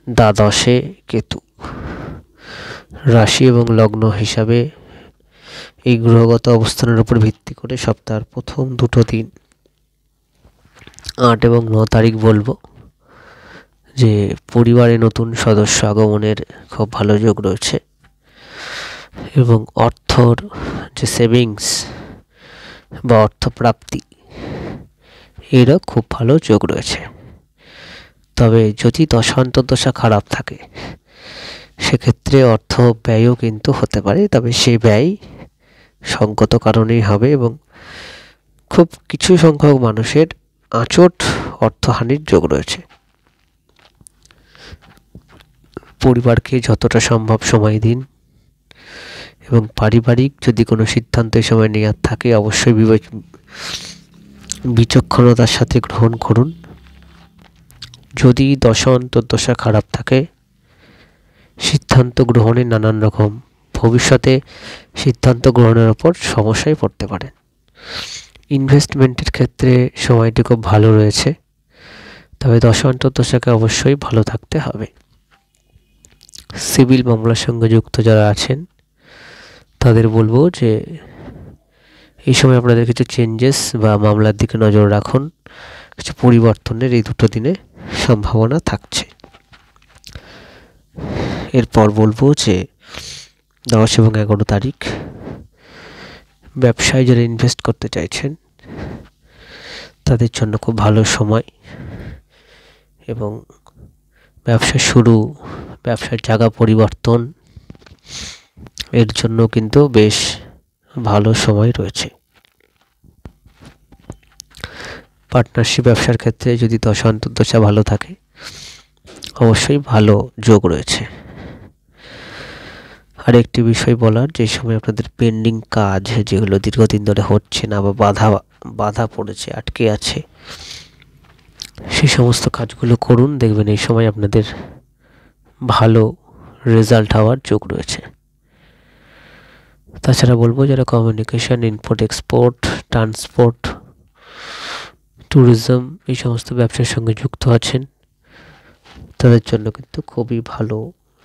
দ্বাদশে কেতু। রাশি এবং লগ্ন হিসাবে এই গ্রহগত অবস্থানের উপর ভিত্তি করে সপ্তাহের প্রথম দুটো দিন 8 এবং 9 তারিখ বলবো যে পরিবারে নতুন সদস্য আগমনের খুব ভালো যোগ রয়েছে এবং অর্থর যে সেভিংস বা অর্থপ্রাপ্তি এরও খুব ভালো যোগ রয়েছে। তবে যদি দশা অন্তর্দশা খারাপ থাকে সেক্ষেত্রে অর্থ ব্যয়ও কিন্তু হতে পারে, তবে সেই ব্যয় সঙ্গত কারণেই হবে এবং খুব কিছু সংখ্যক মানুষের আঁচট অর্থহানির যোগ রয়েছে। পরিবারকে যতটা সম্ভব সময় দিন এবং পারিবারিক যদি কোনো সিদ্ধান্ত এই সময় নেওয়ার থাকে অবশ্যই বিচক্ষণতার সাথে গ্রহণ করুন। যদি দশা অন্তর্দশা খারাপ থাকে সিদ্ধান্ত গ্রহণে নানান রকম ভবিষ্যতে সিদ্ধান্ত গ্রহণের ওপর সমস্যায় পড়তে পারেন। ইনভেস্টমেন্টের ক্ষেত্রে সময়টি খুব ভালো রয়েছে, তবে দশা অন্তর্দশাকে অবশ্যই ভালো থাকতে হবে। সিভিল মামলার সঙ্গে যুক্ত যারা আছেন তাদের বলবো যে এই সময় আপনাদের কিছু চেঞ্জেস বা মামলার দিকে নজর রাখুন, কিছু পরিবর্তনের এই দুটো দিনে সম্ভাবনা থাকছে। এরপর বলবো যে 10 এবং 11 তারিখ ব্যবসায় যারা ইনভেস্ট করতে চাইছেন তাদের জন্য খুব ভালো সময়, এবং ব্যবসা শুরু, ব্যবসার জায়গা পরিবর্তন এর জন্য কিন্তু বেশ ভালো সময় রয়েছে। পার্টনারশিপ ব্যবসার ক্ষেত্রে যদি দশা অন্তর্দশা ভালো থাকে অবশ্যই ভালো যোগ রয়েছে। আর একটি বিষয় বলার, যে সময় আপনাদের পেন্ডিং কাজ যেগুলো দীর্ঘদিন ধরে হচ্ছে না বা বাধা পড়েছে, আটকে আছে, সেই সমস্ত কাজগুলো করুন, দেখবেন এই সময় আপনাদের ভালো রেজাল্ট হওয়ার যোগ রয়েছে। তাছাড়া বলবো যারা communication, import export, transport, tourism এই সমস্ত ব্যবসার সঙ্গে যুক্ত আছেন তাদের জন্য কিন্তু খুবই ভালো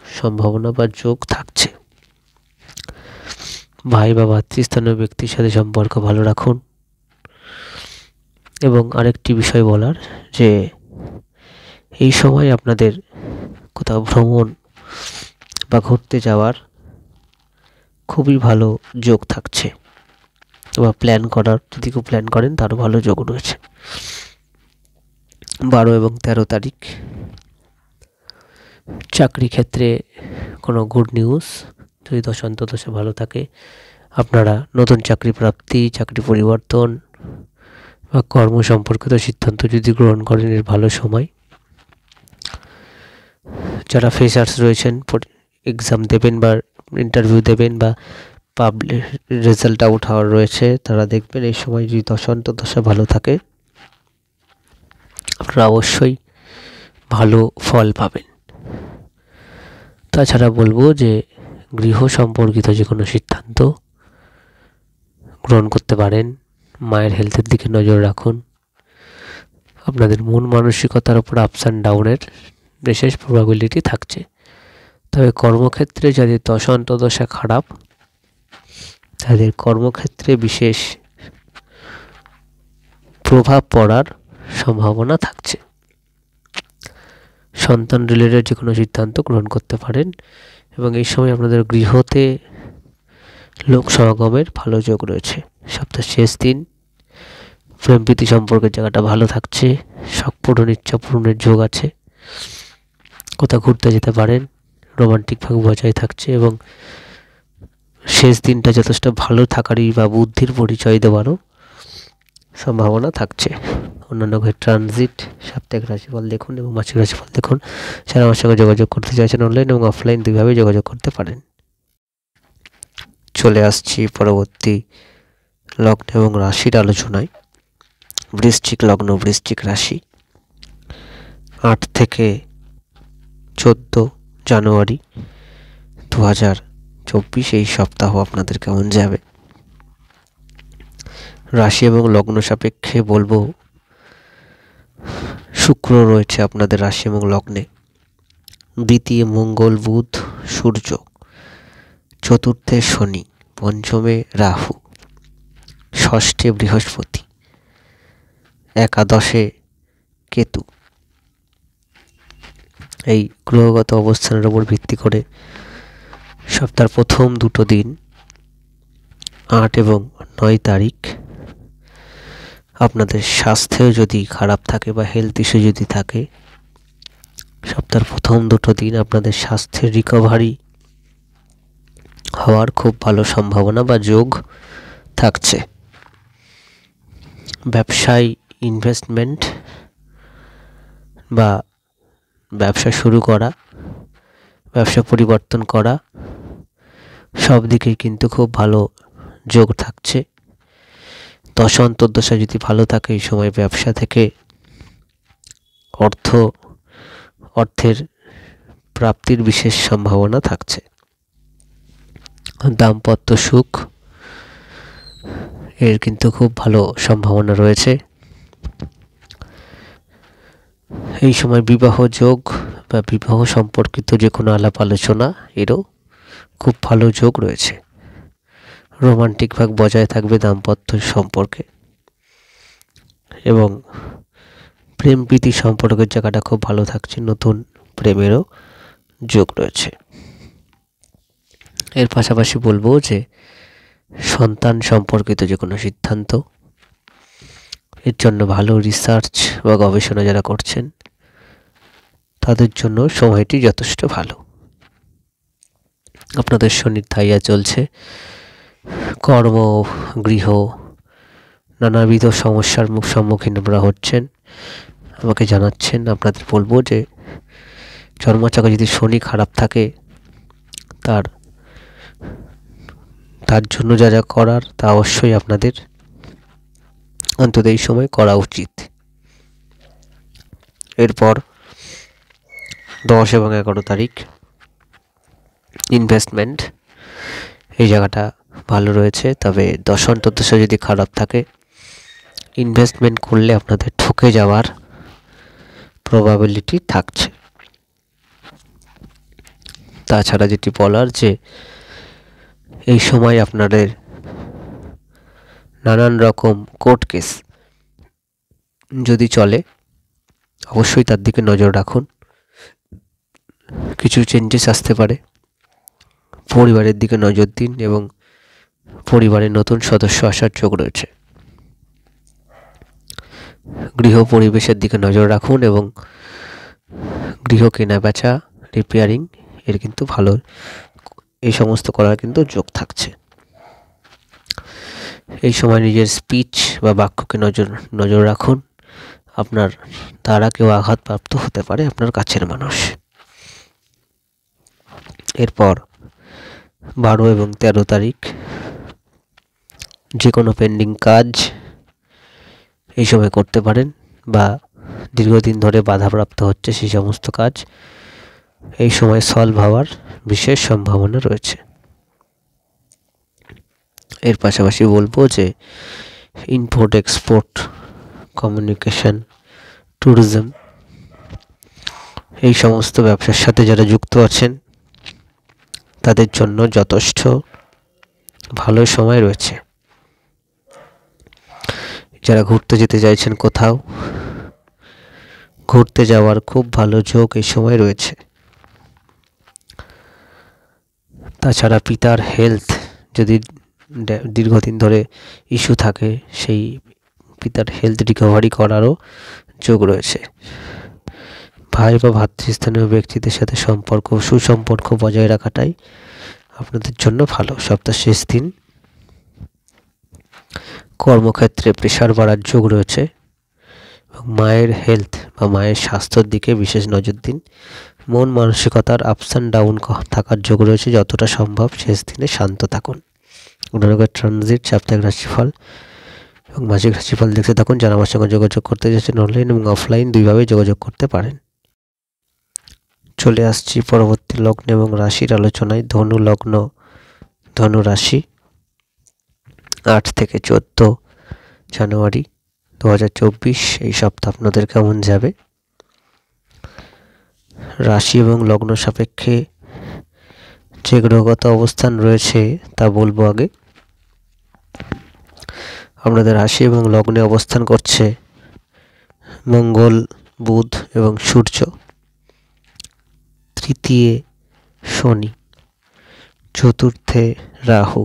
সম্ভাবনা বা যোগ থাকছে। ভাই বা ভাতৃস্থানীয় ব্যক্তির সাথে সম্পর্ক ভালো রাখুন। এবং আরেকটি বিষয় বলার, যে এই সময় আপনাদের কোথাও ভ্রমণ বা ঘুরতে যাওয়ার খুবই ভালো যোগ থাকছে, বা প্ল্যান করার, যদি কেউ প্ল্যান করেন তারও ভালো যোগ রয়েছে। 12 এবং 13 তারিখ চাকরি ক্ষেত্রে কোনো গুড নিউজ, যদি দশা অন্তর্দশা ভালো থাকে আপনারা নতুন চাকরি প্রাপ্তি, চাকরি পরিবর্তন বা কর্ম সম্পর্কিত সিদ্ধান্ত যদি গ্রহণ করেন এর ভালো সময়। যারা ফ্রেশার্স রয়েছেন, এক্সাম দেবেন বা ইন্টারভিউ দেবেন বা পাবলিক রেজাল্ট আউট হওয়ার রয়েছে, তারা দেখবেন এই সময় যদি দশা অন্তর্দশা ভালো থাকে আপনারা অবশ্যই ভালো ফল পাবেন। তাছাড়া বলবো যে গৃহ সম্পর্কিত যে কোনো সিদ্ধান্ত গ্রহণ করতে পারেন। মায়ের হেলথের দিকে নজর রাখুন। আপনাদের মন মানসিকতার উপর আপস অ্যান্ড ডাউনের বিশেষ প্রবাবিলিটি থাকছে। তবে কর্মক্ষেত্রে যাদের দশা অন্তর্দশা খারাপ তাদের কর্মক্ষেত্রে বিশেষ প্রভাব পড়ার সম্ভাবনা থাকছে। সন্তান রিলেটেড যে কোনো সিদ্ধান্ত গ্রহণ করতে পারেন, এবং এই সময় আপনাদের গৃহতে লোক সমাগমের ভালো যোগ রয়েছে। সপ্তাহের শেষ দিন প্রেম প্রীতি সম্পর্কের জায়গাটা ভালো থাকছে, শখ পূরণ, ইচ্ছা পূরণের যোগ আছে, কোথাও ঘুরতে যেতে পারেন, রোমান্টিক ভাব বজায় থাকছে, এবং শেষ দিনটা যথেষ্ট ভালো থাকারই বা বুদ্ধির পরিচয় দেওয়ারও সম্ভাবনা থাকছে। অন্যান্য গ্রহের ট্রানজিট, সাপ্তাহিক রাশিফল দেখুন এবং মাসিক রাশিফল দেখুন। যারা আমার সঙ্গে যোগাযোগ করতে চাইছেন অনলাইন এবং অফলাইন দুইভাবে যোগাযোগ করতে পারেন। চলে আসছি পরবর্তী লগ্ন এবং রাশির আলোচনায়। বৃশ্চিক লগ্ন, বৃশ্চিক রাশি, 8 থেকে 14 জানুয়ারি 2024 এই সপ্তাহ আপনাদের কেমন যাবে? রাশি এবং লগ্ন সাপেক্ষে বলবো, শুক্র রয়েছে আপনাদের রাশি এবং লগ্নে, দ্বিতীয় মঙ্গল, বুধ, সূর্য, চতুর্থে শনি, পঞ্চমে রাহু, ষষ্ঠে বৃহস্পতি, একাদশে কেতু। এই গ্রহগত অবস্থানের উপর ভিত্তি করে সপ্তাহের প্রথম দুটো দিন 8 এবং 9 তারিখ আপনাদের স্বাস্থ্য যদি খারাপ থাকে বা হেলথ ইস্যু যদি থাকে, সপ্তাহের প্রথম দুটো দিন আপনাদের স্বাস্থ্যের রিকভারি হওয়ার খুব ভালো সম্ভাবনা বা যোগ থাকছে। ব্যবসায় ইনভেস্টমেন্ট বা ব্যবসা শুরু করা, ব্যবসা পরিবর্তন করা, সব দিকেই কিন্তু খুব ভালো যোগ থাকছে। দশা অন্তর্দশা যদি ভালো থাকে এই সময় ব্যবসা থেকে অর্থের প্রাপ্তির বিশেষ সম্ভাবনা থাকছে। দাম্পত্য সুখ এর কিন্তু খুব ভালো সম্ভাবনা রয়েছে। এই সময় বিবাহ যোগ বা বিবাহ সম্পর্কিত যে কোনো আলাপ আলোচনা এরও খুব ভালো যোগ রয়েছে। রোমান্টিক ভাব বজায় থাকবে দাম্পত্য সম্পর্কে, এবং প্রেম প্রীতি সম্পর্কের জায়গাটা খুব ভালো থাকছে, নতুন প্রেমেরও যোগ রয়েছে। এর পাশাপাশি বলবো যে সন্তান সম্পর্কিত যে কোনো সিদ্ধান্ত, এর জন্য ভালো রিসার্চ বা গবেষণা যারা করছেন তাদের জন্য সময়টি যথেষ্ট ভালো। আপনাদের শনির ধাইয়া চলছে, কর্ম, গৃহ, নানাবিধ সমস্যার সম্মুখীন আপনারা হচ্ছেন, আমাকে জানাচ্ছেন। আপনাদের বলবো যে জন্মছকে যদি শনি খারাপ থাকে তার জন্য যা যা করার তা অবশ্যই আপনাদের অন্তত এই সময় করা উচিত। এরপর 10 এবং 11 তারিখ ইনভেস্টমেন্ট, এই জায়গাটা ভালো রয়েছে। তবে দশা যদি খারাপ থাকে, ইনভেস্টমেন্ট করলে আপনাদের ঠকে যাওয়ার প্রবাবিলিটি থাকছে। তাছাড়া যেটি বলার যে এই সময় আপনাদের নানান রকম কোর্ট কেস যদি চলে, অবশ্যই তার দিকে নজর রাখুন। কিছু চেঞ্জেস আসতে পারে, পরিবারের দিকে নজর দিন এবং পরিবারে নতুন সদস্য আসার যোগ রয়েছে। গৃহ পরিবেশের দিকে নজর রাখুন এবং গৃহ কেনা বেচা, রিপেয়ারিং এর কিন্তু ভালো, এই সমস্ত করার কিন্তু যোগ থাকছে। এই সময় নিজের স্পিচ বা বাক্যকে নজর রাখুন। আপনার দ্বারা কেউ আঘাতপ্রাপ্ত হতে পারে, আপনার কাছের মানুষ। এরপর 12 এবং 13 তারিখ যে কোনো পেন্ডিং কাজ এই সময় করতে পারেন, বা দীর্ঘদিন ধরে বাধাপ্রাপ্ত হচ্ছে সেই সমস্ত কাজ এই সময় সলভ হওয়ার বিশেষ সম্ভাবনা রয়েছে। এর পাশাপাশি বলবো যে ইম্পোর্ট এক্সপোর্ট, কমিউনিকেশন, ট্যুরিজম, এই সমস্ত ব্যবসার সাথে যারা যুক্ত আছেন তাদের জন্য যথেষ্ট ভালো সময় রয়েছে। যারা ঘুরতে যেতে চাইছেন, কোথাও ঘুরতে যাওয়ার খুব ভালো যোগ এই সময় রয়েছে। তাছাড়া পিতার হেলথ যদি দীর্ঘদিন ধরে ইস্যু থাকে, সেই পিতার হেলথ রিকভারি করারও যোগ রয়েছে। ভাই বা ভাতৃস্থানীয় ব্যক্তিদের সাথে সুসম্পর্ক বজায় রাখাটাই আপনাদের জন্য ভালো। সপ্তাহের শেষ দিন কর্মক্ষেত্রে প্রেশার বাড়ার যোগ রয়েছে এবং মায়ের হেলথ বা মায়ের স্বাস্থ্যের দিকে বিশেষ নজর দিন। মন মানসিকতার আপস অ্যান্ড ডাউন থাকার যোগ রয়েছে, যতটা সম্ভব শেষ দিনে শান্ত থাকুন। গ্রহগত ট্রানজিট, সাপ্তাহিক রাশিফল এবং মাসিক রাশিফল দেখতে থাকুন। যারা আমার সঙ্গে যোগাযোগ করতে যাচ্ছেন অনলাইন এবং অফলাইন দুইভাবেই যোগাযোগ করতে পারেন। চলে আসছি পরবর্তী লগ্ন এবং রাশির আলোচনায়। ধনু লগ্ন, ধনু রাশি, 8 থেকে 14 জানুয়ারি 2024 এই সপ্তাহ আপনাদের কেমন যাবে? রাশি এবং লগ্ন সাপেক্ষে যে গ্রহগত অবস্থান রয়েছে তা বলবো আগে। আপনাদের রাশি এবং লগ্নে অবস্থান করছে মঙ্গল, বুধ এবং সূর্য। তৃতীয় শনি, চতুর্থে রাহু,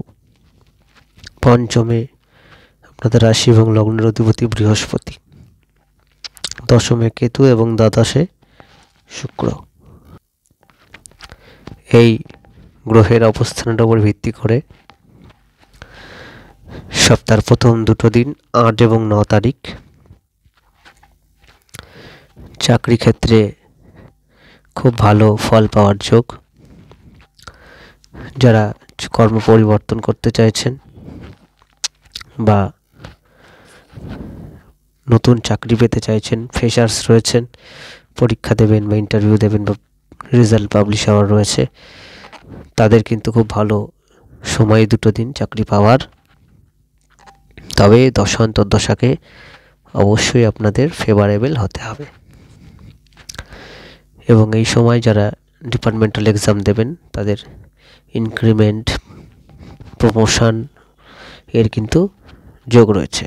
পঞ্চমে আপনাদের রাশি এবং লগ্নের অধিপতি বৃহস্পতি, দশমে কেতু এবং দ্বাদশে শুক্র। এই গ্রহের অবস্থানের উপর ভিত্তি করে সপ্তাহের প্রথম দুটো দিন 8 এবং 9 তারিখ চাকরি ক্ষেত্রে খুব ভালো ফল পাওয়ার যোগ। যারা কর্ম পরিবর্তন করতে চাইছেন বা নতুন চাকরি পেতে চাইছেন, ফ্রেশার্স রয়েছেন, পরীক্ষা দেবেন বা ইন্টারভিউ দেবেন বা রেজাল্ট পাবলিশ হওয়ার রয়েছে, তাদের কিন্তু খুব ভালো সময় দুটো দিন চাকরি পাওয়ার। তবে দশা অন্তর্দশাকে অবশ্যই আপনাদের ফেভারেবল হতে হবে। এবং এই সময় যারা ডিপার্টমেন্টাল এক্সাম দেবেন তাদের ইনক্রিমেন্ট, প্রমোশন এর কিন্তু যোগ রয়েছে।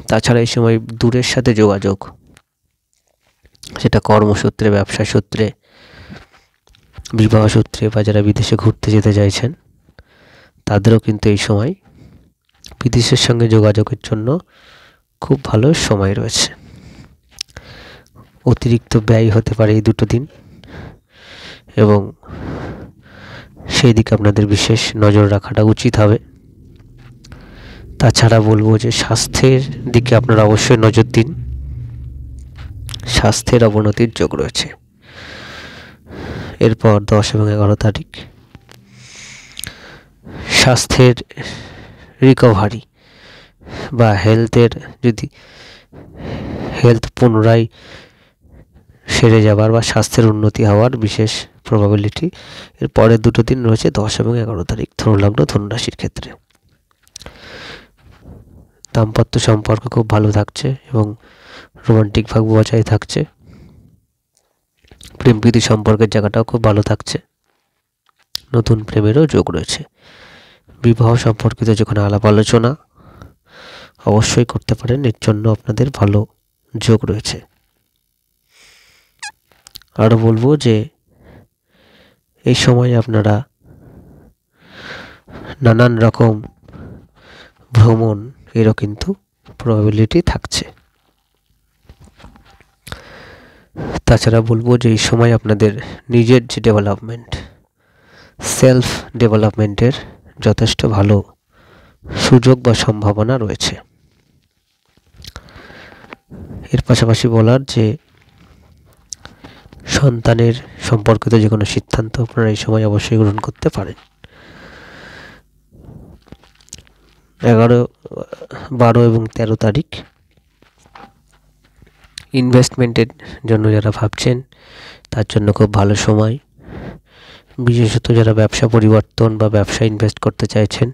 তাছাড়া এই সময় দূরের সাথে যোগাযোগ, সেটা কর্মসূত্রে, ব্যবসা সূত্রে, বিবাহ সূত্রে বা যারা বিদেশে ঘুরতে যেতে চাইছেন তাদেরও কিন্তু এই সময় বিদেশের সঙ্গে যোগাযোগের জন্য খুব ভালো সময় রয়েছে। অতিরিক্ত ব্যয় হতে পারে এই দুটো দিন, এবং সেই দিকে আপনাদের বিশেষ নজর রাখাটা উচিত হবে। তাছাড়া বলবো যে স্বাস্থ্যের দিকে আপনারা অবশ্যই নজর দিন। স্বাস্থ্যের অবনতির যোগ রয়েছে। এরপর 10 এবং 11 তারিখ স্বাস্থ্যের রিকভারি বা হেলথ পুনরায় সেরে যাবার বা স্বাস্থ্যের উন্নতি হওয়ার বিশেষ প্রবাবিলিটি এর পরের দুটো দিন রয়েছে 10 এবং 11 তারিখ ধনুলগ্ন ধনুরাশির ক্ষেত্রে। দাম্পত্য সম্পর্ক খুব ভালো থাকছে এবং রোমান্টিক ভাব বজায় থাকছে। প্রেম প্রীতি সম্পর্কের জায়গাটাও খুব ভালো থাকছে। নতুন প্রেমেরও যোগ রয়েছে। বিবাহ সম্পর্কিত যেখানে আলাপ আলোচনা অবশ্যই করতে পারেন, এর জন্য আপনাদের ভালো যোগ রয়েছে। আরও বলবো যে এই সময় আপনারা নানান রকম ভ্রমণ এরও কিন্তু প্রবাবিলিটি থাকছে। তাছাড়া বলবো যে এই সময় আপনাদের নিজের যে ডেভেলপমেন্ট, সেলফ ডেভেলপমেন্টের যথেষ্ট ভালো সুযোগ বা সম্ভাবনা রয়েছে। এর পাশাপাশি বলার যে সন্তানের সম্পর্কিত যে কোনো সিদ্ধান্ত আপনারা এই সময় অবশ্যই গ্রহণ করতে পারেন। 11, 12 এবং 13 তারিখ ইনভেস্টমেন্টের জন্য যারা ভাবছেন তার জন্য খুব ভালো সময়। বিশেষত যারা ব্যবসা পরিবর্তন বা ব্যবসা ইনভেস্ট করতে চাইছেন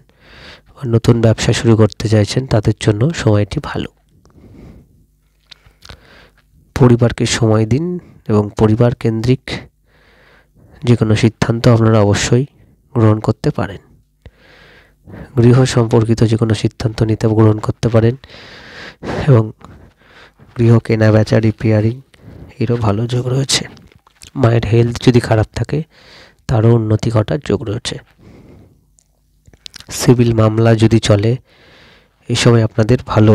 বা নতুন ব্যবসা শুরু করতে চাইছেন তাদের জন্য সময়টি ভালো। পরিবারকে সময় দিন এবং পরিবার কেন্দ্রিক যে কোনো সিদ্ধান্ত আপনারা অবশ্যই গ্রহণ করতে পারেন। গৃহ সম্পর্কিত যে কোনো সিদ্ধান্ত নিতে গ্রহণ করতে পারেন এবং গৃহ কেনা বেচা রিপেয়ারিং এরও ভালো যোগ রয়েছে। মায়ের হেলথ যদি খারাপ থাকে তারও উন্নতি ঘটার যোগ রয়েছে। সিভিল মামলা যদি চলে এই সময় আপনাদের ভালো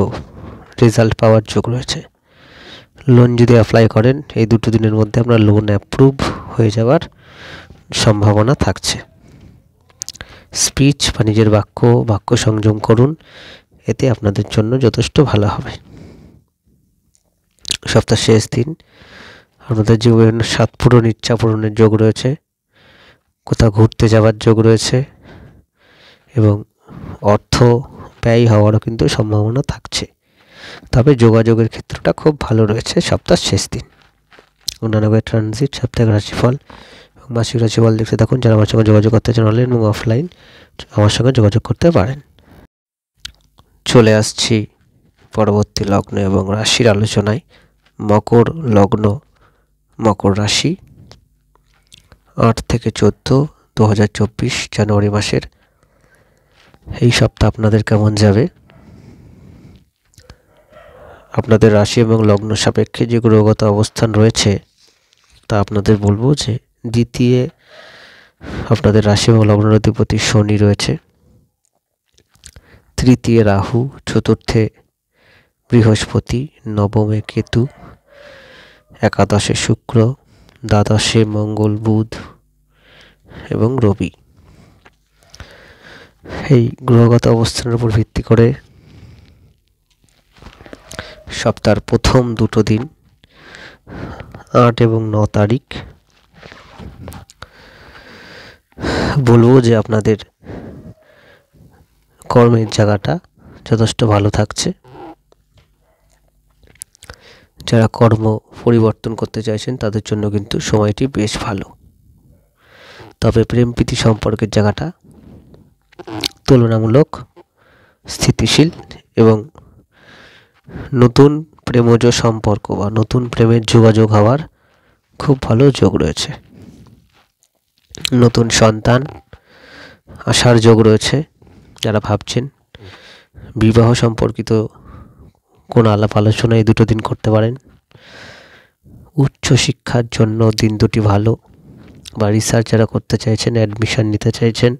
রেজাল্ট পাওয়ার যোগ রয়েছে। লোন যদি অ্যাপ্লাই করেন এই দুটো দিনের মধ্যে আপনার লোন অ্যাপ্রুভ হয়ে যাওয়ার সম্ভাবনা থাকছে। স্পিচ বা নিজের বাক্য সংযম করুন, এতে আপনাদের জন্য যথেষ্ট ভালো হবে। সপ্তাহের শেষ দিন আপনাদের জীবনের স্বাদ পূরণ, ইচ্ছা পূরণের যোগ রয়েছে। কোথাও ঘুরতে যাওয়ার যোগ রয়েছে এবং অর্থ ব্যয় হওয়ারও কিন্তু সম্ভাবনা থাকছে। তবে যোগাযোগের ক্ষেত্রটা খুব ভালো রয়েছে সপ্তাহের শেষ দিন। অন্যান্য ট্রানজিট, সাপ্তাহিক রাশিফল এবং মাসিক রাশিফল দেখতে থাকুন। যারা আমার সঙ্গে যোগাযোগ করতে চান অনলাইন এবং অফলাইন আমার সঙ্গে যোগাযোগ করতে পারেন। চলে আসছি পরবর্তী লগ্ন এবং রাশির আলোচনায়। মকর লগ্ন, মকর রাশি, 8 থেকে 14, 2024 জানুয়ারি মাসের এই সপ্তাহ আপনাদের কেমন যাবে? আপনাদের রাশি এবং লগ্ন সাপেক্ষে যে গ্রহগত অবস্থান রয়েছে তা আপনাদের বলবো যে দ্বিতীয় আপনাদের রাশি এবং লগ্নের অধিপতি শনি রয়েছে, তৃতীয় রাহু, চতুর্থে বৃহস্পতি, নবমে কেতু, একাদশে শুক্র, দ্বাদশে মঙ্গল, বুধ এবং রবি। এই গ্রহগত অবস্থানের উপর ভিত্তি করে সপ্তাহের প্রথম দুটো দিন 8 এবং 9 তারিখ বলবো যে আপনাদের কর্মের জায়গাটা যথেষ্ট ভালো থাকছে। যারা কর্ম পরিবর্তন করতে চাইছেন তাদের জন্য কিন্তু সময়টি বেশ ভালো। তবে প্রেম প্রীতি সম্পর্কের জায়গাটা তুলনামূলক স্থিতিশীল এবং নতুন প্রেমজ সম্পর্ক বা নতুন প্রেমের যোগাযোগ হওয়ার খুব ভালো যোগ রয়েছে। নতুন সন্তান আসার যোগ রয়েছে। যারা ভাবছেন বিবাহ সম্পর্কিত কোন আলাপ আলোচনা এই দুটো দিন করতে পারেন। উচ্চ শিক্ষার জন্য দিন দুটি ভালো, বা রিসার্চ যারা করতে চাইছেন, অ্যাডমিশন নিতে চাইছেন,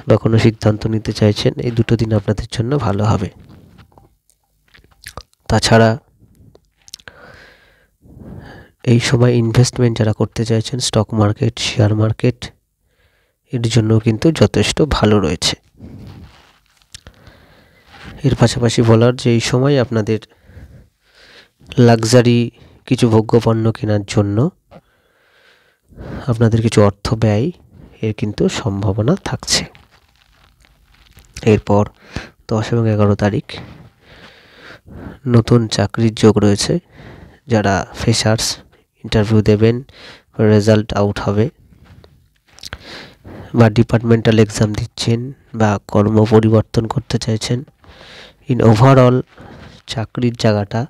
বা কোনো সিদ্ধান্ত নিতে চাইছেন, এই দুটো দিন আপনাদের জন্য ভালো হবে। তাছাড়া এই সময় ইনভেস্টমেন্ট যারা করতে চাইছেন, স্টক মার্কেট, শেয়ার মার্কেট, এর জন্য কিন্তু যথেষ্ট ভালো রয়েছে। এর পাশাপাশি বলার যে এই সময় আপনাদের লাক্সারি কিছু ভোগ্যপণ্য কেনার জন্য আপনাদের কিছু অর্থ ব্যয় এর কিন্তু সম্ভাবনা থাকছে। এরপর 10 এবং 11 তারিখ নতুন চাকরির যোগ রয়েছে। যারা ফ্রেশার্স ইন্টারভিউ দেবেন, রেজাল্ট আউট হবে, বা ডিপার্টমেন্টাল এক্সাম দিচ্ছেন, বা কর্ম পরিবর্তন করতে চাইছেন, ইন ওভারঅল চাকরির জায়গাটা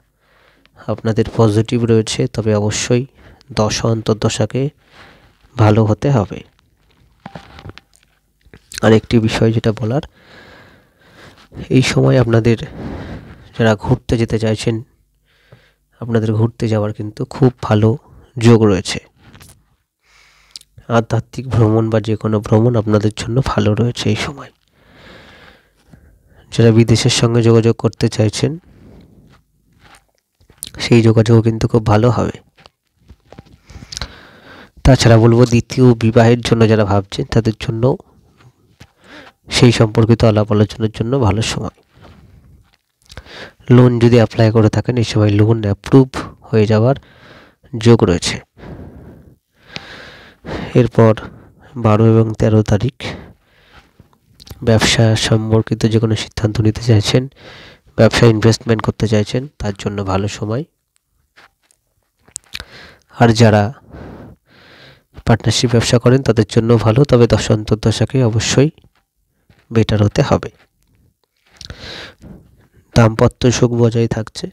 আপনাদের পজিটিভ রয়েছে। তবে অবশ্যই অন্তর্দশাকে ভালো হতে হবে। আরেকটি বিষয় যেটা বলার, এই সময় আপনাদের যারা ঘুরতে যেতে চাইছেন, আপনাদের ঘুরতে যাওয়ার কিন্তু খুব ভালো যোগ রয়েছে। আধ্যাত্মিক ভ্রমণ বা যে কোনো ভ্রমণ আপনাদের জন্য ভালো রয়েছে এই সময়। যারা বিদেশের সঙ্গে যোগাযোগ করতে চাইছেন, সেই যোগাযোগ কিন্তু খুব ভালো হবে। তাছাড়া বলবো, দ্বিতীয় বিবাহের জন্য যারা ভাবছেন তাদের জন্য সেই সম্পর্কিত আলাপ আলোচনার জন্য ভালো সময়। লোন যদি অ্যাপ্লাই করে থাকেন, এই সময় লোন অ্যাপ্রুভ হয়ে যাওয়ার যোগ রয়েছে। এরপর 12 এবং 13 তারিখ ব্যবসা সম্পর্কিত যে কোনো সিদ্ধান্ত নিতে চাইছেন, ব্যবসা ইনভেস্টমেন্ট করতে চাইছেন, তার জন্য ভালো সময়। আর যারা পার্টনারশিপ ব্যবসা করেন তাদের জন্য ভালো, তবে অন্তর্দশাকে অবশ্যই বেটার হতে হবে। দাম্পত্য সুখ বজায় থাকছে।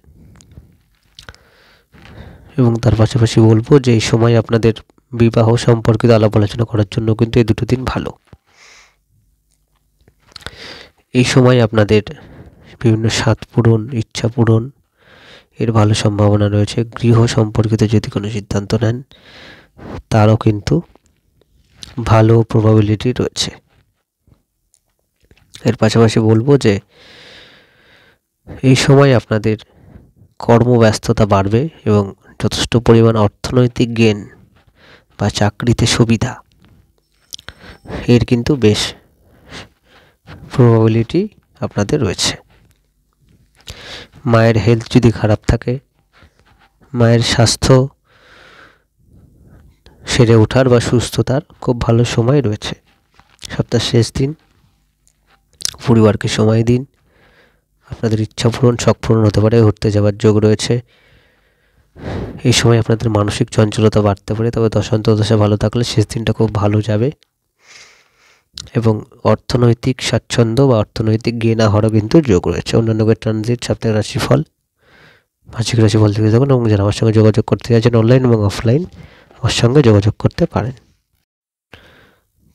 এবং তার পাশাপাশি বলবো যে এই সময় আপনাদের বিবাহ সম্পর্কিত আলাপ আলোচনা করার জন্য কিন্তু এই দুটো দিন ভালো। এই সময় আপনাদের বিভিন্ন স্বাদ পূরণ, ইচ্ছা পূরণ এর ভালো সম্ভাবনা রয়েছে। গৃহ সম্পর্কিত যদি কোনো সিদ্ধান্ত নেন, তারও কিন্তু ভালো প্রবাবিলিটি রয়েছে। এর পাশাপাশি বলবো যে এই সময় আপনাদের কর্মব্যস্ততা বাড়বে এবং যথেষ্ট পরিমাণ অর্থনৈতিক গেইন বা চাকরিতে সুবিধা এর কিন্তু বেশ প্রবাবিলিটি আপনাদের রয়েছে। মায়ের হেলথ যদি খারাপ থাকে, মায়ের স্বাস্থ্য সেরে ওঠার বা সুস্থতার খুব ভালো সময় রয়েছে। সপ্তাহের শেষ দিন পরিবারকে সময় দিন। আপনাদের ইচ্ছা পূরণ, শখ পূরণ হতে পারে, ঘুরতে যাওয়ার যোগ রয়েছে। এই সময় আপনাদের মানসিক চঞ্চলতা বাড়তে পারে, তবে অন্তর্দশা ভালো থাকলে শেষ দিনটা খুব ভালো যাবে। এবং অর্থনৈতিক স্বাচ্ছন্দ্য বা অর্থনৈতিক গেনা হওয়ারও কিন্তু যোগ রয়েছে। অন্যান্য ট্রানজিট সাপ্তাহিক রাশিফল, মাসিক রাশিফল থেকে থাকুন, এবং যারা আমার সঙ্গে যোগাযোগ করতে চাইছেন অনলাইন এবং অফলাইন, আমার সঙ্গে যোগাযোগ করতে পারেন।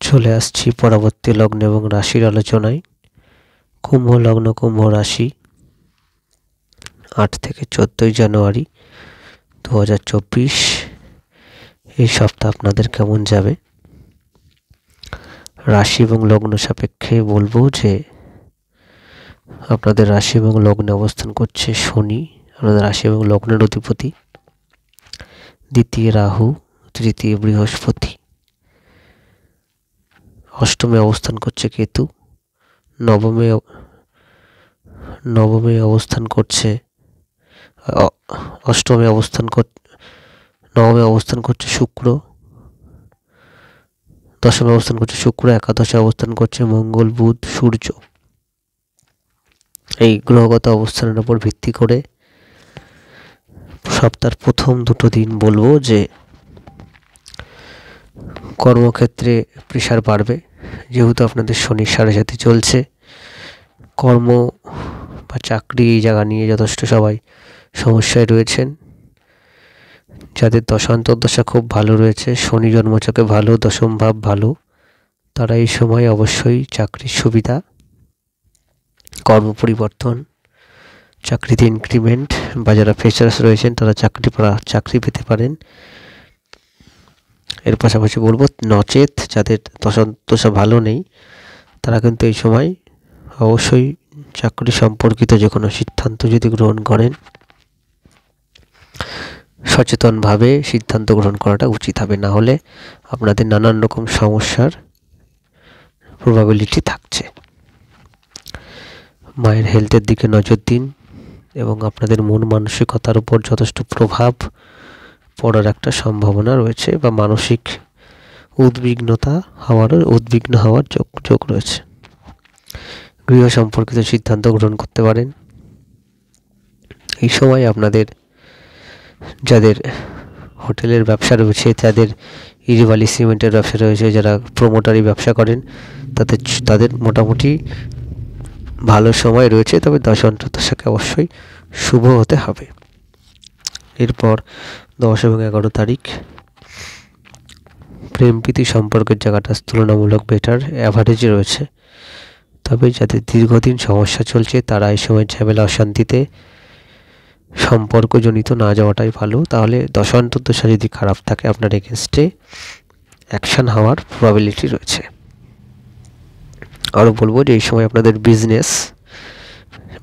চলে আসছি পরবর্তী লগ্ন এবং রাশির আলোচনায়। কুম্ভ লগ্ন, কুম্ভ রাশি, 8 থেকে 14 জানুয়ারি 2024 এই সপ্তাহ আপনাদের কেমন যাবে? রাশি এবং লগ্ন সাপেক্ষে বলবো যে আপনাদের রাশি এবং লগ্নে অবস্থান করছে শনি, আপনাদের রাশি এবং লগ্নের অধিপতি। দ্বিতীয় রাহু, তৃতীয় বৃহস্পতি, অষ্টমে অবস্থান করছে কেতু, নবমে অবস্থান করছে নবমে অবস্থান করছে শুক্র, দশমে অবস্থান করছে শুক্র, একাদশে অবস্থান করছে মঙ্গল, বুধ, সূর্য। এই গ্রহগত অবস্থানের উপর ভিত্তি করে সপ্তাহের প্রথম দুটো দিন বলবো যে কর্মক্ষেত্রে প্রেশার বাড়বে, যেহেতু আপনাদের শনি 7.5 চলছে। কর্ম বা চাকরি এই জায়গা নিয়ে যথেষ্ট সবাই সমস্যায় রয়েছেন। যাদের অন্তর্দশা খুব ভালো রয়েছে, শনি জন্মছকে ভালো, দশম ভাব ভালো, তারা এই সময় অবশ্যই চাকরির সুবিধা, কর্ম পরিবর্তন, চাকরিতে ইনক্রিমেন্ট, বা যারা ফ্রেশার্স রয়েছেন তারা চাকরি পেতে পারেন। এর পাশাপাশি বলবো নচেত যাদের দশা ভালো নেই, তারা কিন্তু এই সময় অবশ্যই চাকরি সম্পর্কিত যে কোনো সিদ্ধান্ত যদি গ্রহণ করেন, সচেতনভাবে সিদ্ধান্ত গ্রহণ করাটা উচিত হবে, না হলে আপনাদের নানান রকম সমস্যার প্রবাবিলিটি থাকছে। মায়ের হেলথের দিকে নজর দিন এবং আপনাদের মন মানসিকতার উপর যথেষ্ট প্রভাব পড়ার একটা সম্ভাবনা রয়েছে, বা মানসিক উদ্বিগ্ন হওয়ার যোগ রয়েছে। গৃহ সম্পর্কিত সিদ্ধান্ত গ্রহণ করতে পারেন। এই সময় আপনাদের যাদের হোটেলের ব্যবসা রয়েছে, যাদের ইট বালি সিমেন্টের ব্যবসা রয়েছে, যারা প্রমোটারি ব্যবসা করেন, তাদের মোটামুটি ভালো সময় রয়েছে, তবে দশ অন্তর্দশাকে অবশ্যই শুভ হতে হবে। এরপর 10 এবং 11 তারিখ প্রেম প্রীতি সম্পর্কের জায়গাটা তুলনামূলক বেটার, অ্যাভারেজে রয়েছে। তবে যাদের দীর্ঘদিন সমস্যা চলছে তারা এই সময় ঝামেলা অশান্তিতে সম্পর্কজনিত না যাওয়াটাই ভালো। তাহলে দশ অন্তর্দশা যদি খারাপ থাকে, আপনার এগেনস্টে অ্যাকশন হওয়ার প্রবাবিলিটি রয়েছে। আরও বলবো যে এই সময় আপনাদের বিজনেস,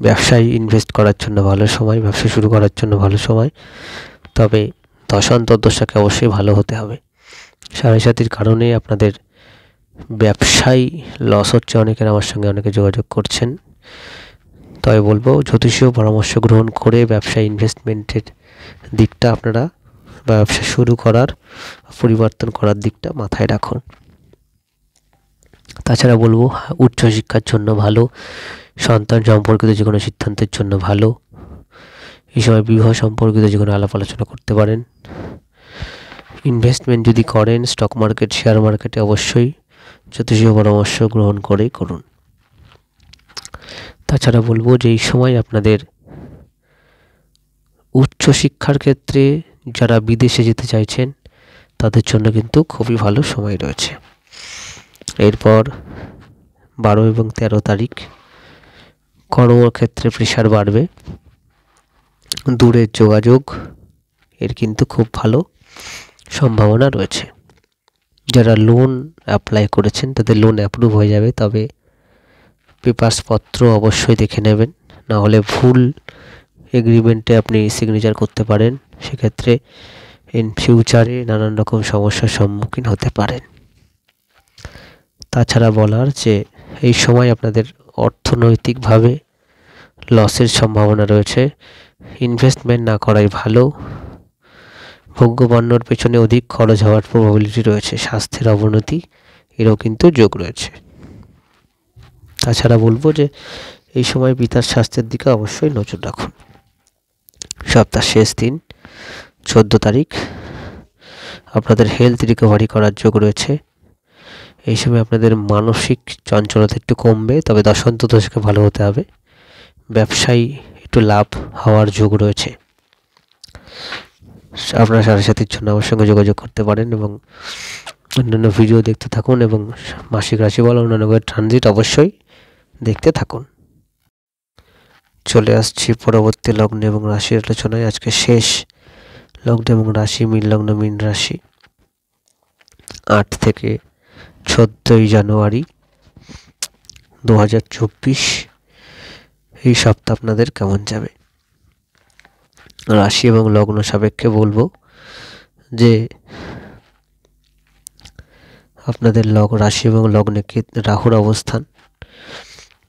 ব্যবসায় ইনভেস্ট করার জন্য ভালো সময়, ব্যবসা শুরু করার জন্য ভালো সময়। তবে দশ অন্তর্দশাকে অবশ্যই ভালো হতে হবে। 7.5 কারণে আপনাদের ব্যবসায় লস হচ্ছে। অনেকের আমার সঙ্গে অনেকে যোগাযোগ করছেন। তবে বলবো জ্যোতিষীয় পরামর্শ গ্রহণ করে ব্যবসায় ইনভেস্টমেন্টের দিকটা আপনারা, ব্যবসা শুরু করার পরিবর্তন করার দিকটা মাথায় রাখুন। তাছাড়া বলবো উচ্চশিক্ষার জন্য ভালো, সন্তান সম্পর্কিত যে কোনো সিদ্ধান্তের জন্য ভালো। এই সময় বিবাহ সম্পর্কিত যে কোনো আলাপ আলোচনা করতে পারেন। ইনভেস্টমেন্ট যদি করেন স্টক মার্কেট, শেয়ার মার্কেটে, অবশ্যই জ্যোতিষীয় পরামর্শ গ্রহণ করেই করুন। তাছাড়া বলবো যে এই সময় আপনাদের উচ্চশিক্ষার ক্ষেত্রে যারা বিদেশে যেতে চাইছেন তাদের জন্য কিন্তু খুবই ভালো সময় রয়েছে। এরপর 12 এবং 13 তারিখ কর্মক্ষেত্রে প্রেশার বাড়বে। দূরের যোগাযোগ এর কিন্তু খুব ভালো সম্ভাবনা রয়েছে। যারা লোন অ্যাপ্লাই করেছেন তাদের লোন অ্যাপ্রুভ হয়ে যাবে, তবে পেপারসপত্র অবশ্যই দেখে নেবেন, না হলে ভুল এগ্রিমেন্টে আপনি সিগনেচার করতে পারেন। সেক্ষেত্রে ইন ফিউচারে নানান রকম সমস্যার সম্মুখীন হতে পারেন। তাছাড়া বলার যে এই সময় আপনাদের অর্থনৈতিকভাবে লসের সম্ভাবনা রয়েছে। ইনভেস্টমেন্ট না করাই ভালো। ভোগ্যপণ্যর পেছনে অধিক খরচ হওয়ার প্রবাবিলিটি রয়েছে। স্বাস্থ্যের অবনতি এরও কিন্তু যোগ রয়েছে। তাছাড়া বলবো যে এই সময় পিতার স্বাস্থ্যের দিকে অবশ্যই নজর রাখুন। সপ্তাহ শেষ দিন 14 তারিখ আপনাদের হেলথ রিকভারি করার যোগ রয়েছে। এই সময় আপনাদের মানসিক চঞ্চলতা একটু কমবে, তবে দশ অন্তর্দশাকে ভালো হতে হবে। ব্যবসায় একটু লাভ হওয়ার যোগ রয়েছে। আপনারা সাথীর জন্য আমার সঙ্গে যোগাযোগ করতে পারেন এবং অন্যান্য ভিডিও দেখতে থাকুন, এবং মাসিক রাশিফল অন্যান্য ট্রানজিট অবশ্যই দেখতে থাকুন। চলে আসছি পরবর্তী লগ্ন এবং রাশির আলোচনায়। আজকে শেষ লগ্ন এবং রাশি মীন লগ্ন, মীন রাশি। 8 থেকে 14 জানুয়ারি 2024 এই সপ্তাহ আপনাদের কেমন যাবে? রাশি এবং লগ্ন সাপেক্ষে বলবো যে আপনাদের রাশি এবং লগ্নে রাহুর অবস্থান,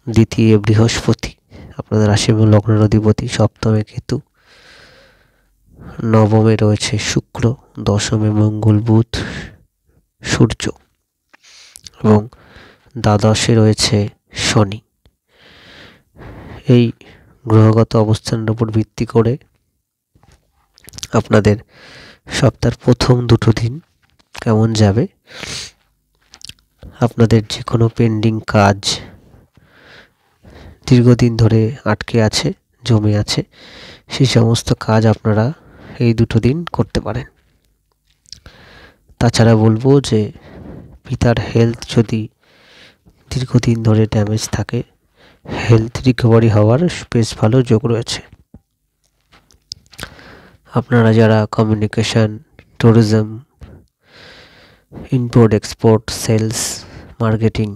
দ্বিতীয় বৃহস্পতি আপনাদের রাশি এবং লগ্নের অধিপতি, সপ্তমে কেতু, নবমে রয়েছে শুক্র, দশমে মঙ্গল, বুধ, সূর্য এবং দ্বাদশে রয়েছে শনি। এই গ্রহগত অবস্থানের উপর ভিত্তি করে আপনাদের সপ্তাহের প্রথম 2 দিন কেমন যাবে। আপনাদের যে কোনো পেন্ডিং কাজ দীর্ঘদিন ধরে আটকে আছে, জমে আছে, সেই সমস্ত কাজ আপনারা এই 2 দিন করতে পারেন। তাছাড়া বলবো যে পিতার হেলথ যদি দীর্ঘদিন ধরে ড্যামেজ থাকে, হেলথ রিকভারি হওয়ার বেশ ভালো যোগ রয়েছে। আপনারা যারা communication, tourism, import export, sales, marketing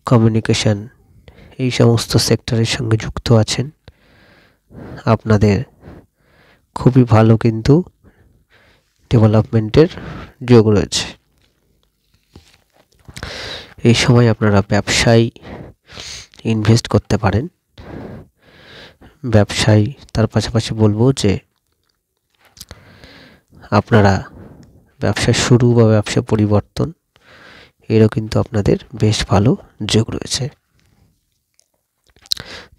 communication এই সমস্ত সেক্টরের সঙ্গে যুক্ত আছেন, আপনাদের খুবই ভালো কিন্তু ডেভেলপমেন্টের যোগ রয়েছে। এই সময় আপনারা ব্যবসায় ইনভেস্ট করতে পারেন। ব্যবসায় তার পাশাপাশি বলবো যে আপনারা ব্যবসা শুরু বা ব্যবসা পরিবর্তন এরও কিন্তু আপনাদের বেশ ভালো যোগ রয়েছে।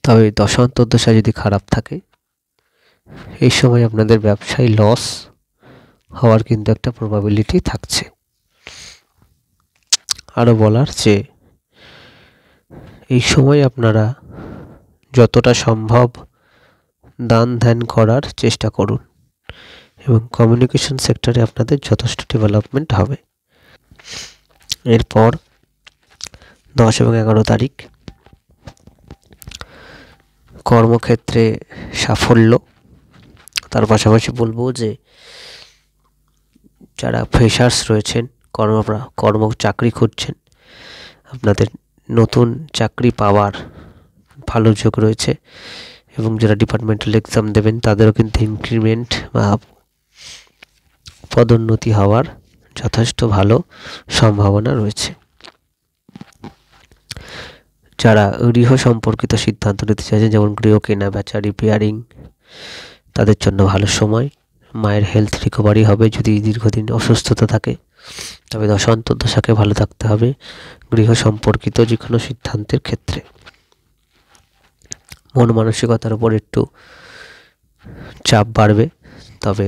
তবে দশা অন্তর্দশা যদি খারাপ থাকে এই সময় আপনাদের ব্যবসায় লস হওয়ার কিন্তু একটা প্রবাবিলিটি থাকছে। আরও বলার যে এই সময় আপনারা যতটা সম্ভব দান ধ্যান করার চেষ্টা করুন এবং কমিউনিকেশন সেক্টরে আপনাদের যথেষ্ট ডেভেলপমেন্ট হবে। এরপর 10 এবং 11 তারিখ কর্মক্ষেত্রে সাফল্য। তার পাশাপাশি বলবো যে যারা ফ্রেশার্স রয়েছেন, চাকরি খুঁজছেন, আপনাদের নতুন চাকরি পাওয়ার ভালো যোগ রয়েছে এবং যারা ডিপার্টমেন্টাল এক্সাম দেবেন তাদেরও কিন্তু ইনক্রিমেন্ট বা পদোন্নতি হওয়ার যথেষ্ট ভালো সম্ভাবনা রয়েছে। যারা গৃহ সম্পর্কিত সিদ্ধান্ত নিতে চাইছেন, যেমন গৃহ কেনা বেচা রিপেয়ারিং, তাদের জন্য ভালো সময়। মায়ের হেলথ রিকভারি হবে যদি দীর্ঘদিন অসুস্থতা থাকে, তবে দশা অন্তর্দশাকে ভালো থাকতে হবে গৃহ সম্পর্কিত যে কোনো সিদ্ধান্তের ক্ষেত্রে। মন মানসিকতার উপর একটু চাপ বাড়বে, তবে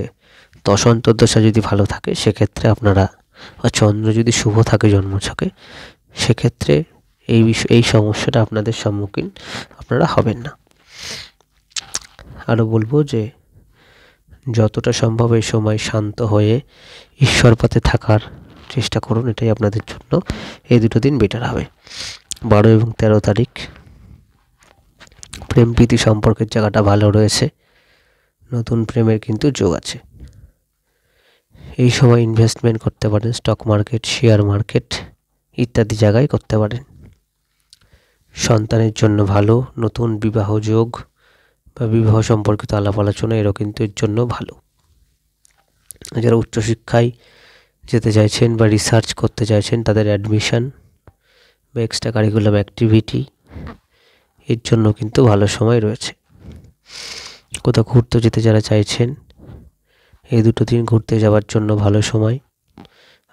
দশা অন্তর্দশা যদি ভালো থাকে সেক্ষেত্রে আপনারা, বা চন্দ্র যদি শুভ থাকে জন্মছকে, সেক্ষেত্রে এই সমস্যাটা আপনাদের সম্মুখীন আপনারা হবেন না। আরও বলবো যে যতটা সম্ভব এই সময় শান্ত হয়ে ঈশ্বর পথে থাকার চেষ্টা করুন, এটাই আপনাদের জন্য এই দুটো দিন বেটার হবে। 12 এবং 13 তারিখ প্রেম প্রীতি সম্পর্কের জায়গাটা ভালো রয়েছে, নতুন প্রেমের কিন্তু যোগ আছে। এই সময় ইনভেস্টমেন্ট করতে পারেন, স্টক মার্কেট, শেয়ার মার্কেট ইত্যাদি জায়গায় করতে পারেন। সন্তানের জন্য ভালো, নতুন বিবাহ যোগ বা বিবাহ সম্পর্কিত আলাপ আলোচনা এরও কিন্তু এর জন্য ভালো। যারা উচ্চশিক্ষায় যেতে চাইছেন বা রিসার্চ করতে চাইছেন তাদের অ্যাডমিশন বা এক্সট্রা কারিকুলাম অ্যাক্টিভিটি এর জন্য কিন্তু ভালো সময় রয়েছে। কোথাও ঘুরতে যেতে যারা চাইছেন এই দুটো দিন ঘুরতে যাওয়ার জন্য ভালো সময়।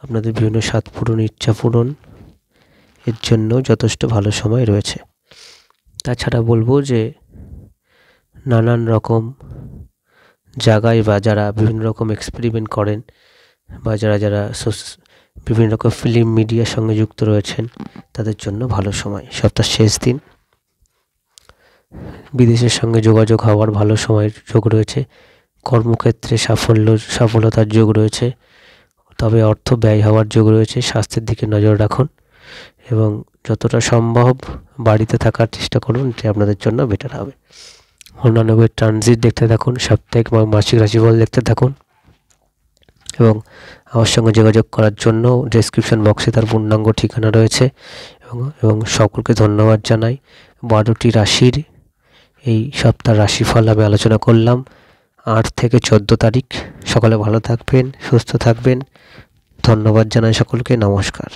আপনাদের বিভিন্ন স্বাদ পূরণ, ইচ্ছা পূরণ এর জন্য যথেষ্ট ভালো সময় রয়েছে। তাছাড়া বলবো যে নানান রকম জায়গায় বা যারা বিভিন্ন রকম এক্সপেরিমেন্ট করেন বা যারা বিভিন্ন রকম ফিল্ম মিডিয়ার সঙ্গে যুক্ত রয়েছেন তাদের জন্য ভালো সময়। সপ্তাহের শেষ দিন বিদেশের সঙ্গে যোগাযোগ হওয়ার ভালো সময়ের যোগ রয়েছে। কর্মক্ষেত্রে সফলতার যোগ রয়েছে, তবে অর্থ ব্যয় হওয়ার যোগ রয়েছে। স্বাস্থ্যের দিকে নজর রাখুন এবং যতটা সম্ভব বাড়িতে থাকার চেষ্টা করুন, এটি আপনাদের জন্য বেটার হবে। অন্যান্য ট্রানজিট দেখতে থাকুন, সাপ্তাহিক বা মাসিক রাশিফল দেখতে থাকুন এবং আমার সঙ্গে যোগাযোগ করার জন্য ডেসক্রিপশন বক্সে তার পূর্ণাঙ্গ ঠিকানা রয়েছে এবং সকলকে ধন্যবাদ জানাই। 12টি রাশির এই সপ্তাহ রাশিফল আমি আলোচনা করলাম 8 থেকে 14 তারিখ। সকলে ভালো থাকবেন, সুস্থ থাকবেন। ধন্যবাদ জানাই সকলকে। নমস্কার।